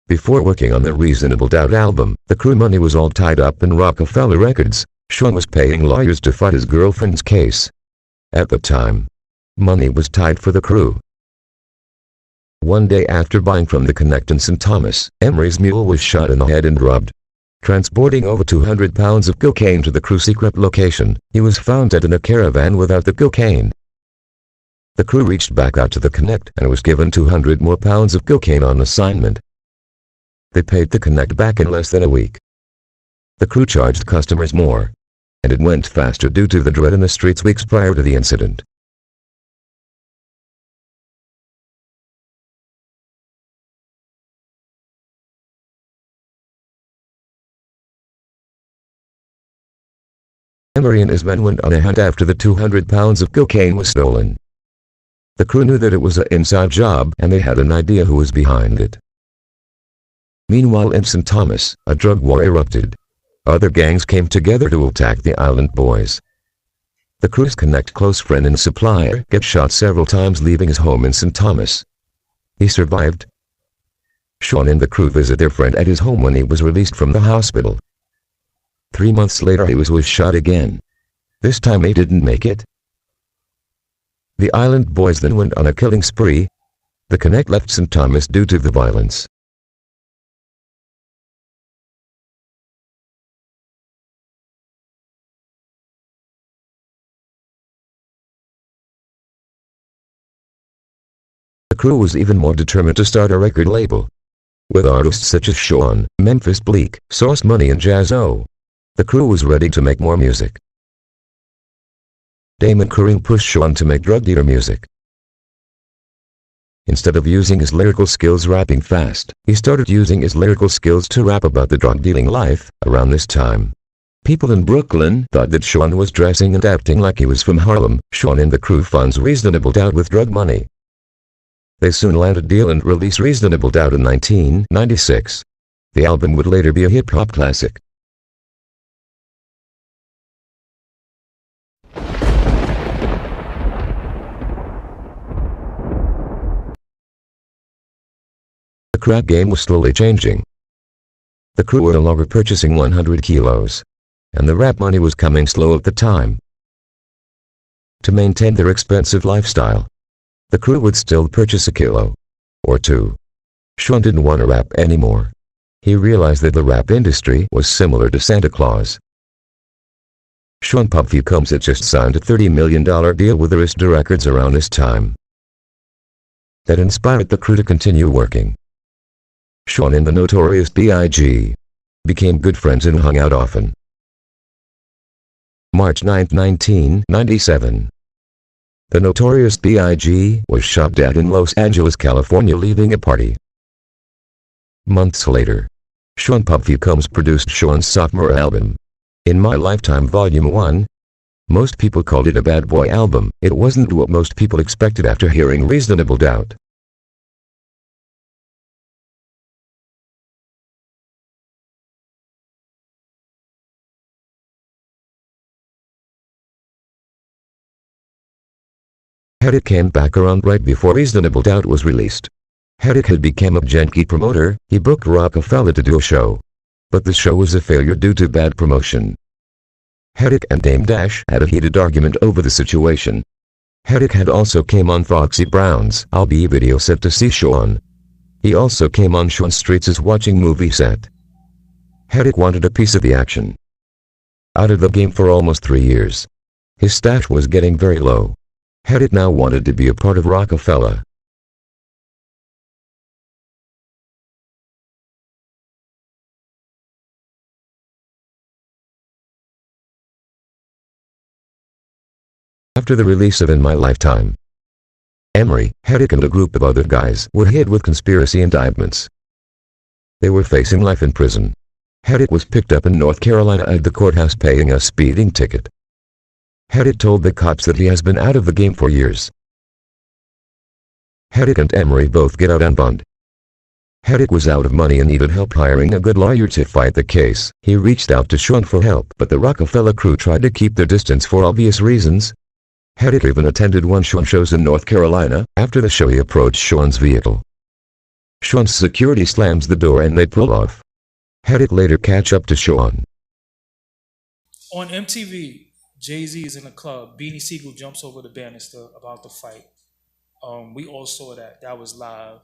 before working on the Reasonable Doubt album, the crew money was all tied up in Rockefeller Records. Sean was paying lawyers to fight his girlfriend's case. At the time, money was tied for the crew. One day after buying from the Connect in St. Thomas, Emery's mule was shot in the head and drubbed. Transporting over 200 pounds of cocaine to the crew's secret location, he was found dead in a caravan without the cocaine. The crew reached back out to the Connect and was given 200 more pounds of cocaine on assignment. They paid the Connect back in less than a week. The crew charged customers more, and it went faster due to the dread in the streets weeks prior to the incident. Emery and his men went on a hunt after the 200 pounds of cocaine was stolen. The crew knew that it was an inside job and they had an idea who was behind it. Meanwhile in St. Thomas, a drug war erupted. Other gangs came together to attack the Island Boys. The crew's Connect close friend and supplier got shot several times leaving his home in St. Thomas. He survived. Sean and the crew visited their friend at his home when he was released from the hospital. 3 months later he was shot again. This time he didn't make it. The Island Boys then went on a killing spree. The Connect left St. Thomas due to the violence. The crew was even more determined to start a record label. With artists such as Sean, Memphis Bleek, Sauce Money and Jaz-O, the crew was ready to make more music. Damon Kareem pushed Sean to make drug dealer music. Instead of using his lyrical skills rapping fast, he started using his lyrical skills to rap about the drug dealing life. Around this time, people in Brooklyn thought that Sean was dressing and acting like he was from Harlem. Sean and the crew funds Reasonable Doubt with drug money. They soon landed a deal and released Reasonable Doubt in 1996. The album would later be a hip-hop classic. The crack game was slowly changing. The crew were no longer purchasing 100 kilos, and the rap money was coming slow at the time. To maintain their expensive lifestyle, the crew would still purchase a kilo or two. Sean didn't want to rap anymore. He realized that the rap industry was similar to Santa Claus. Sean Puffy Combs had just signed a $30 million deal with Arista Records around this time. That inspired the crew to continue working. Sean and the Notorious B.I.G. became good friends and hung out often. March 9, 1997. The Notorious B.I.G. was shot dead in Los Angeles, California, leaving a party. Months later, Sean Puffy Combs produced Sean's sophomore album, In My Lifetime Volume 1. Most people called it a bad boy album. It wasn't what most people expected after hearing Reasonable Doubt. Hedrick came back around right before Reasonable Doubt was released. Hedrick had become a janky promoter. He booked Rockefeller to do a show. But the show was a failure due to bad promotion. Hedrick and Dame Dash had a heated argument over the situation. Hedrick had also came on Foxy Brown's I'll Be video set to see Sean. He also came on Sean Streets' watching movie set. Hedrick wanted a piece of the action. Out of the game for almost 3 years. His stash was getting very low. Hedrick now wanted to be a part of Rockefeller. After the release of In My Lifetime, Emery, Hedrick and a group of other guys were hit with conspiracy indictments. They were facing life in prison. Hedrick was picked up in North Carolina at the courthouse paying a speeding ticket. Hedrick told the cops that he has been out of the game for years. Hedrick and Emery both get out on bond. Hedrick was out of money and needed help hiring a good lawyer to fight the case. He reached out to Sean for help, but the Rockefeller crew tried to keep their distance for obvious reasons. Hedrick even attended one Sean shows in North Carolina. After the show he approached Sean's vehicle. Sean's security slams the door and they pull off. Hedrick later catch up to Sean.
On MTV, Jay-Z is in a club. Beanie Siegel jumps over the banister about to fight. We all saw that. That was live.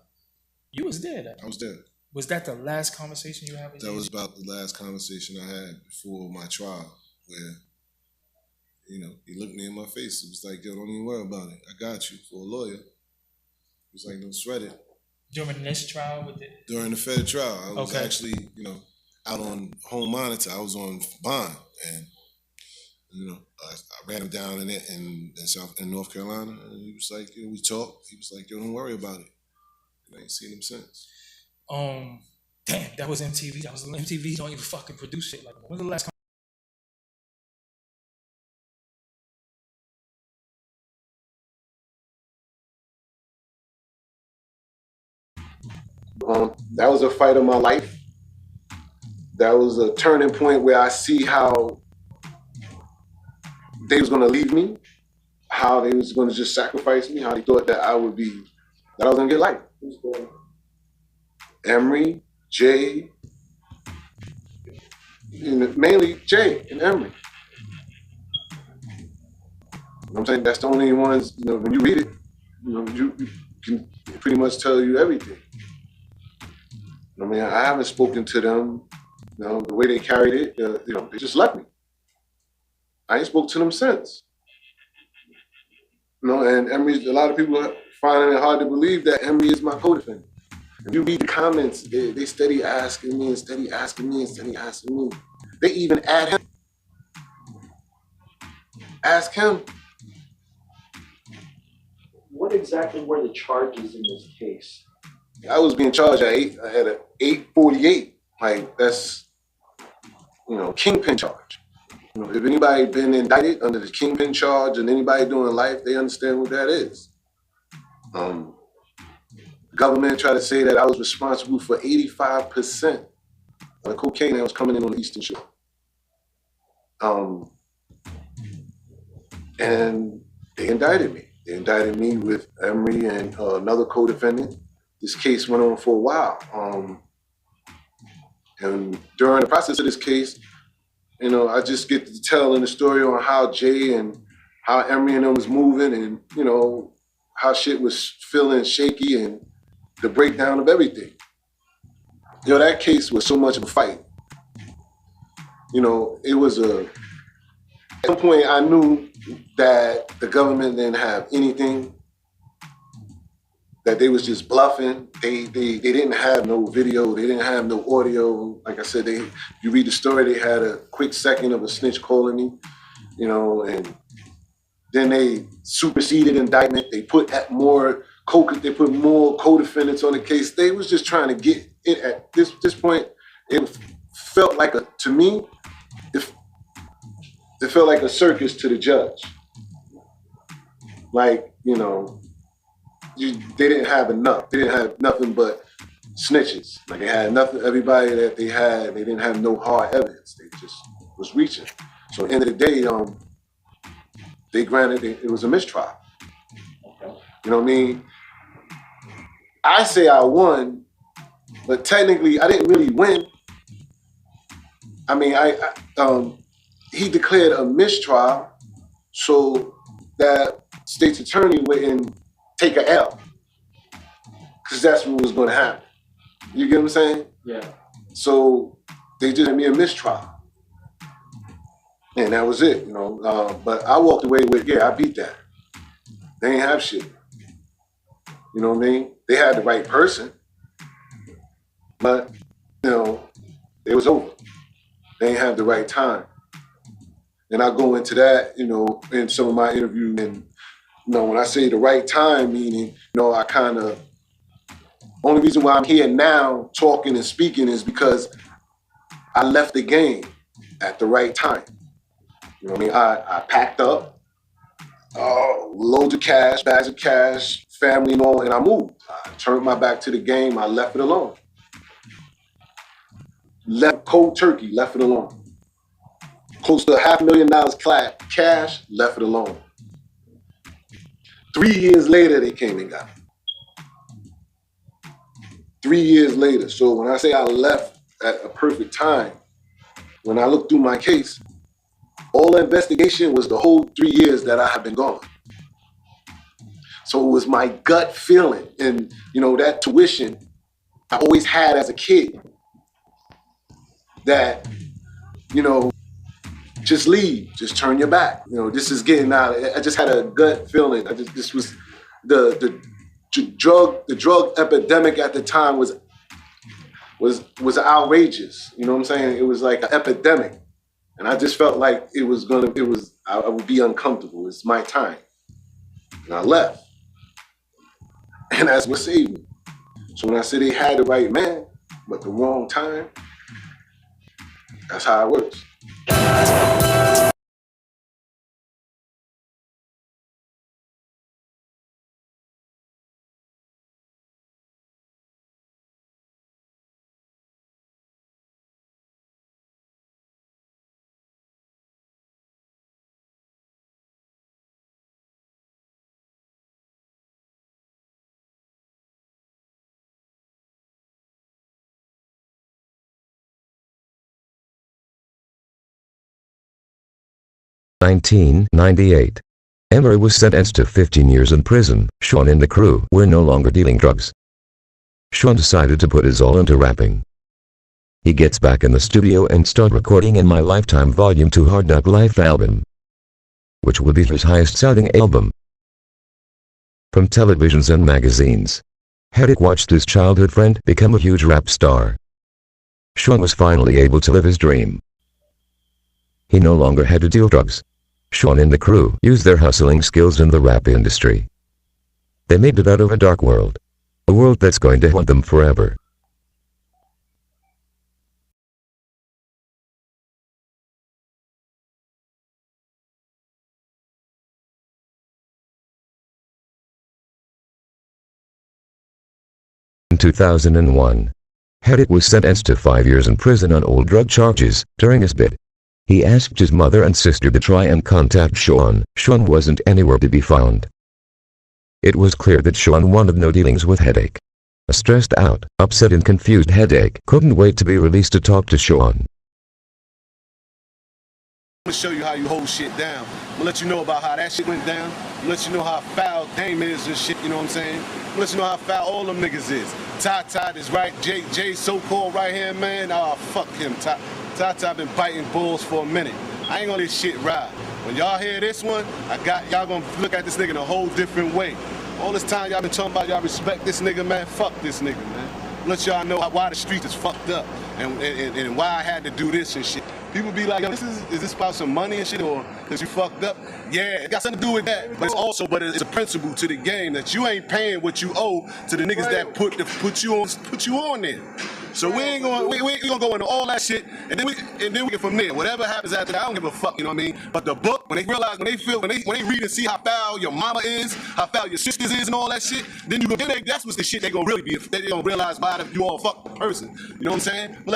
You was there.
I was there.
Was that the last conversation you had with
That
Jay-Z?
was about the last conversation I had before my trial, where, he looked me in my face. It was like, yo, don't even worry about it. I got you for a lawyer. It was like, don't sweat it.
During this trial with it?
During the Fed trial, I was actually, out on home monitor. I was on bond, and I ran him down in North Carolina, and he was like, we talked. He was like, yo, don't worry about it. And I ain't seen him since.
Damn, that was MTV. That was MTV. Don't even fucking produce shit like that. When was the last?
That was a fight of my life. That was a turning point where I see how they was gonna leave me, how they was gonna just sacrifice me, how they thought that I was gonna get life. Emery, Jay, mainly Jay and Emery. I'm saying that's the only ones, when you read it, you can pretty much tell you everything. I haven't spoken to them, the way they carried it, they just left me. I ain't spoke to them since. And Emery, a lot of people are finding it hard to believe that Emery is my co-defendant. If you read the comments, they steady asking me and steady asking me and steady asking me. They even add him. Ask him.
What exactly were the charges in this case?
I was being charged at an 848. Like, that's, kingpin charge. If anybody been indicted under the kingpin charge and anybody doing life, they understand what that is. Government tried to say that I was responsible for 85% of the cocaine that was coming in on the Eastern Shore. And they indicted me. They indicted me with Emery and another co-defendant. This case went on for a while. And during the process of this case, I just get to telling the story on how Jay and how Emery and them was moving and, how shit was feeling shaky and the breakdown of everything. That case was so much of a fight. It was at some point I knew that the government didn't have anything, that they was just bluffing. They didn't have no video, they didn't have no audio. Like I said, you read the story, they had a quick second of a snitch calling me, and then they superseded indictment. They put more co-defendants on the case. They was just trying to get it at this point. It felt like to me, it felt like a circus to the judge. Like, they didn't have enough. They didn't have nothing but snitches. Like, they had nothing. Everybody that they had, they didn't have no hard evidence. They just was reaching. So at the end of the day, they granted it was a mistrial. You know what I mean? I say I won, but technically I didn't really win. I mean, he declared a mistrial so that state's attorney wouldn't take an L, because that's what was going to happen. You get what I'm saying?
Yeah.
So they did me a mistrial, and that was it. You know, but I walked away with, yeah, I beat that. They ain't have shit. You know what I mean? They had the right person, but you know, it was over. They ain't have the right time. And I go into that, you know, in some of my interviews. And, you know, when I say the right time, meaning, you know, I kind of, only reason why I'm here now talking and speaking is because I left the game at the right time. You know what I mean? I packed up, loads of cash, bags of cash, family and all, and I moved. I turned my back to the game. I left it alone. Left cold turkey, left it alone. Close to $500,000 cash, left it alone. 3 years later, they came and got me. 3 years later. So when I say I left at a perfect time, when I look through my case, all the investigation was the whole 3 years that I have been gone. So it was my gut feeling, and you know, that tuition I always had as a kid, that, you know, just leave, just turn your back. You know, this is getting out. I just had a gut feeling. This was the drug epidemic at the time was outrageous. You know what I'm saying? It was like an epidemic, and I just felt like I would be uncomfortable. It's my time, and I left, and that's what saved me. So when I say they had the right man, but the wrong time, that's how it works.
(1998). Emery was sentenced to 15 years in prison. Sean and the crew were no longer dealing drugs. Sean decided to put his all into rapping. He gets back in the studio and start recording In My Lifetime Volume 2 Hard Knock Life album, which would be his highest-selling album. From televisions and magazines, Hedrick watched his childhood friend become a huge rap star. Sean was finally able to live his dream. He no longer had to deal drugs. Sean and the crew used their hustling skills in the rap industry. They made it out of a dark world. A world that's going to haunt them forever. In 2001, Hedrick was sentenced to 5 years in prison on old drug charges. During his bid, he asked his mother and sister to try and contact Sean. Sean wasn't anywhere to be found. It was clear that Sean wanted no dealings with Hedrick. A stressed out, upset and confused Hedrick couldn't wait to be released to talk to Sean.
I'm gonna show you how you hold shit down. I'm gonna let you know about how that shit went down. I'm gonna let you know how foul Dame is and shit, you know what I'm saying? I'm gonna let you know how foul all them niggas is. Ty is right, Jay so-called right hand man, oh fuck him, Ty been biting bulls for a minute. I ain't gonna let this shit ride. When y'all hear this one, y'all gonna look at this nigga in a whole different way. All this time y'all been talking about y'all respect this nigga, man, fuck this nigga, man. Let y'all know why the streets is fucked up and why I had to do this and shit. People be like, yo, is this about some money and shit, or is you fucked up? Yeah, it got something to do with that. But it's a principle to the game that you ain't paying what you owe to the niggas that put you on there. So we gonna go into all that shit, and then we get from there. Whatever happens after that, I don't give a fuck, you know what I mean? But the book, when they read and see how foul your mama is, how foul your sisters is, and all that shit, then that's what's the shit they gonna really be. They gonna realize by you all fuck the person. You know what I'm saying? I'm gonna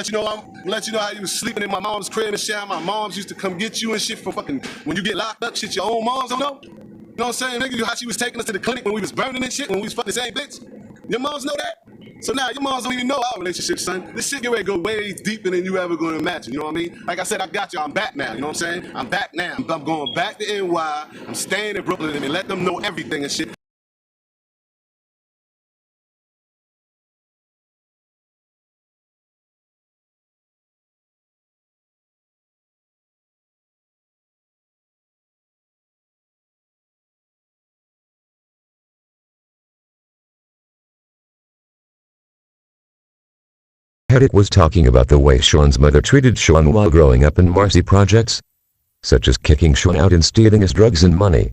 let you know how you was sleeping in my mom's crib and shit. How my moms used to come get you and shit for fucking when you get locked up. Shit, your own moms don't know. You know what I'm saying, nigga? How she was taking us to the clinic when we was burning and shit, when we was fucking the same bitch? Your moms know that? So now your moms don't even know our relationship, son. This shit get ready to go way deeper than you ever gonna imagine, you know what I mean? Like I said, I got you, I'm back now, you know what I'm saying? I'm back now. I'm going back to NY, I'm staying in Brooklyn and let them know everything and shit.
Hedrick was talking about the way Sean's mother treated Sean while growing up in Marcy projects, such as kicking Sean out and stealing his drugs and money.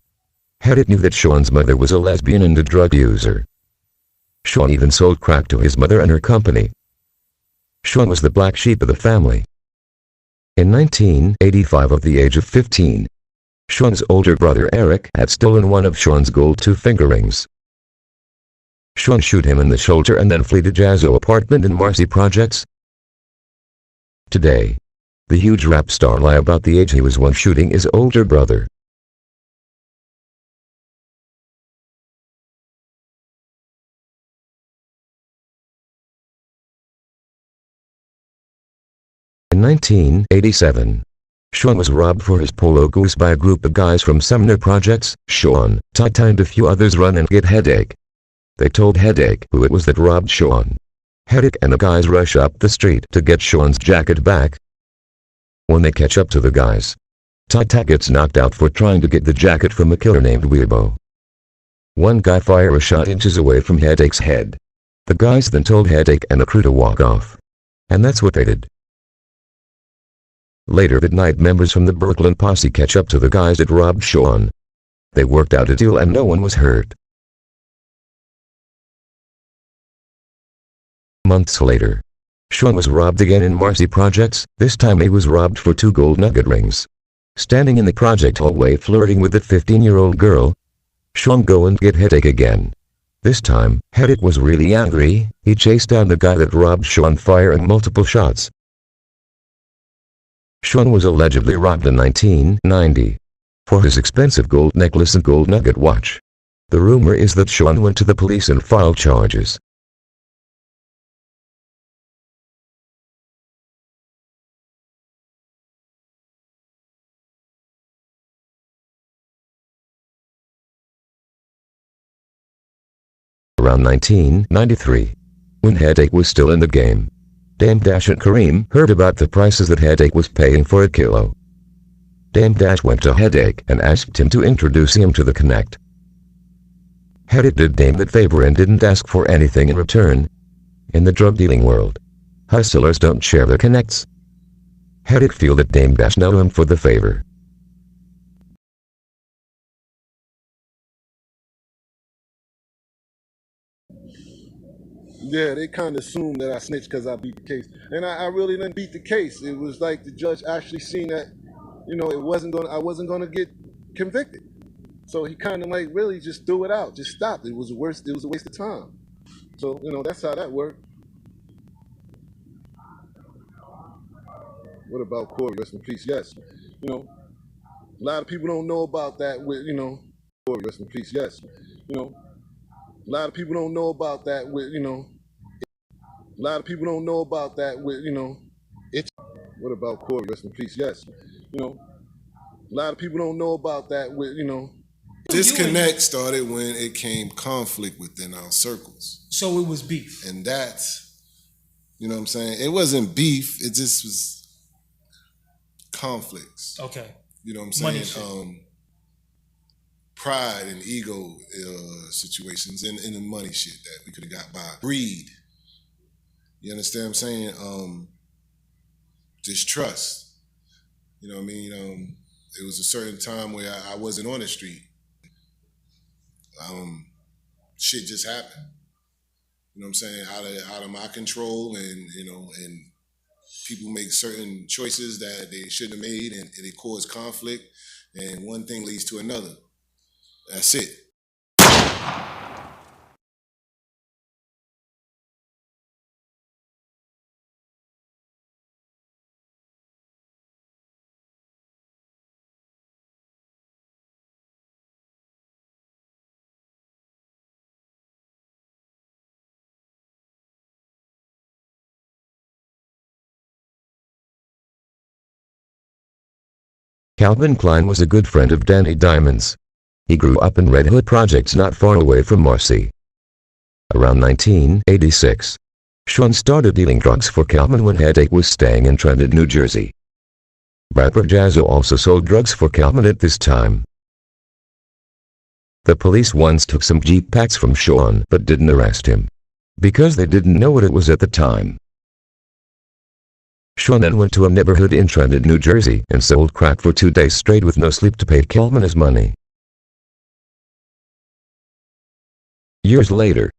Hedrick knew that Sean's mother was a lesbian and a drug user. Sean even sold crack to his mother and her company. Sean was the black sheep of the family. In 1985, at the age of 15, Sean's older brother Eric had stolen one of Sean's gold two-finger rings. Sean shoot him in the shoulder and then flee to Jazzo apartment in Marcy projects. Today, the huge rap star lie about the age he was when shooting his older brother. In 1987, Sean was robbed for his Polo Goose by a group of guys from Sumner projects. Sean, Tata and a few others run and get Hedrick. They told Hedrick who it was that robbed Sean. Hedrick and the guys rush up the street to get Sean's jacket back. When they catch up to the guys, Tata gets knocked out for trying to get the jacket from a killer named Weebo. One guy fire a shot inches away from Hedrick's head. The guys then told Hedrick and the crew to walk off. And that's what they did. Later that night, members from the Brooklyn posse catch up to the guys that robbed Sean. They worked out a deal and no one was hurt. Months later, Sean was robbed again in Marcy projects. This time he was robbed for 2 gold nugget rings. Standing in the project hallway flirting with the 15-year-old girl, Sean go and get Hedrick again. This time, Hedrick was really angry. He chased down the guy that robbed Sean, firing multiple shots. Sean was allegedly robbed in 1990 for his expensive gold necklace and gold nugget watch. The rumor is that Sean went to the police and filed charges. Around 1993, when Hedrick was still in the game, Dame Dash and Kareem heard about the prices that Hedrick was paying for a kilo. Dame Dash went to Hedrick and asked him to introduce him to the Connect. Hedrick did Dame that favor and didn't ask for anything in return. In the drug dealing world, hustlers don't share their connects. Hedrick feel that Dame Dash know him for the favor.
Yeah, they kind of assumed that I snitched because I beat the case. And I really didn't beat the case. It was like the judge actually seen that, you know, I wasn't gonna get convicted. So he kind of like really just threw it out, just stopped. It was a waste of time. So, you know, that's how that worked. What about Corey? Rest in peace. Yes. You know, a lot of people don't know about that with, you know, Corey, rest in peace. Yes. You know, a lot of people don't know about that with, you know, a lot of people don't know about that with, you know, it's. What about Corey? Rest in peace. Yes. You know, a lot of people don't know about that with, you know.
Disconnect started when it came conflict within our circles.
So it was beef.
And that's, you know what I'm saying? It wasn't beef, it just was conflicts.
Okay.
You know what I'm
Money
saying? Pride and ego situations and the money shit that we could have got by. Greed. You understand what I'm saying? Distrust. You know what I mean? It was a certain time where I wasn't on the street. Shit just happened. You know what I'm saying? Out of my control, and you know, and people make certain choices that they shouldn't have made, and it caused conflict, and one thing leads to another. That's it.
Calvin Klein was a good friend of Danny Diamond's. He grew up in Red Hood projects not far away from Marcy. Around 1986, Sean started dealing drugs for Calvin when Headache was staying in Trenton, New Jersey. Rapper Jazzo also sold drugs for Calvin at this time. The police once took some Jeep packs from Sean but didn't arrest him, because they didn't know what it was at the time. Sean then went to a neighborhood in Trenton, New Jersey and sold crack for 2 days straight with no sleep to pay Calvin his money. Years later,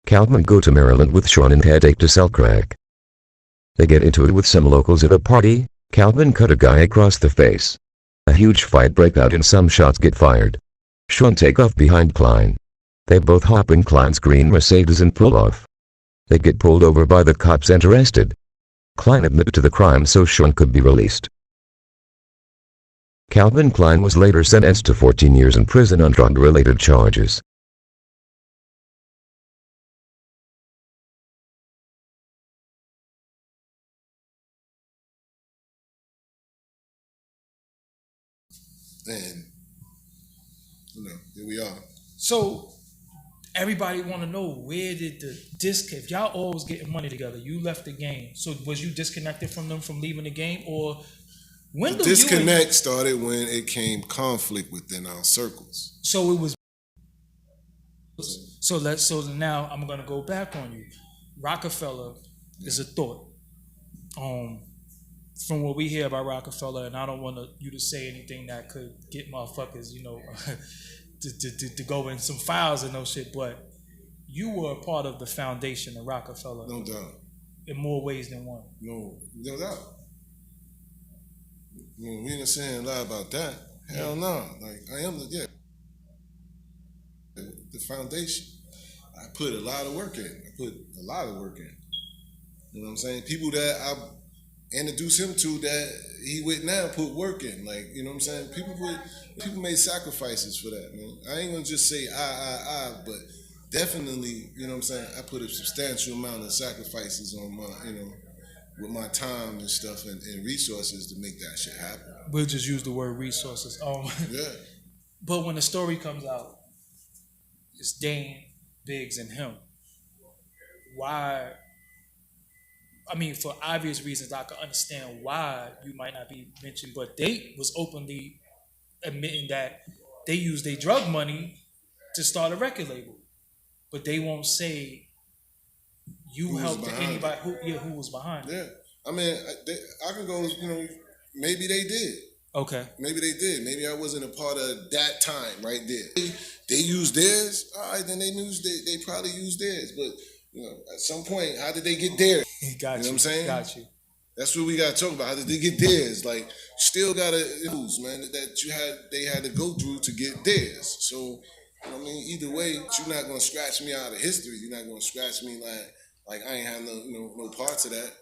Calvin go to Maryland with Sean and Headache to sell crack. They get into it with some locals at a party. Calvin cut a guy across the face. A huge fight breaks out and some shots get fired. Sean take off behind Klein. They both hop in Klein's green Mercedes and pull off. They get pulled over by the cops and arrested. Klein admitted to the crime so Sean could be released. Calvin Klein was later sentenced to 14 years in prison on drug-related charges.
And, here we are.
So everybody want to know, where did the if y'all all was getting money together, you left the game. So was you disconnected from them from leaving the game, or when
The disconnect started when it came conflict within our circles.
So it was. So now I'm gonna go back on you. Rockefeller is a thought. From what we hear about Rockefeller, and I don't want you to say anything that could get motherfuckers, to go in some files and no shit, but you were a part of the foundation of Rockefeller.
No doubt.
In more ways than one.
No doubt. We ain't saying a lot about that. Hell no. Like, I am the foundation. I put a lot of work in. You know what I'm saying? People that I introduced him to that he with now put work in. Like, you know what I'm saying? People made sacrifices for that, man. I ain't gonna just say but definitely, you know what I'm saying, I put a substantial amount of sacrifices on my, with my time and stuff and resources to make that shit happen.
We'll just use the word resources.
Yeah.
But when the story comes out, it's Dane, Biggs, and him. Why? I mean, for obvious reasons, I can understand why you might not be mentioned, but they was openly admitting that they used their drug money to start a record label, but they won't say you helped anybody who was behind it.
Yeah, I mean, I can go. Maybe they did.
Okay.
Maybe they did. Maybe I wasn't a part of that time right there. They used theirs. All right, then they probably used theirs. But at some point, how did they get theirs?
Got
you know what I'm saying?
Got you.
That's what we gotta talk about. How did they get theirs? Like, still gotta lose, man. That they had to go through to get theirs. So, either way, you're not gonna scratch me out of history. You're not gonna scratch me like I ain't have no parts of that.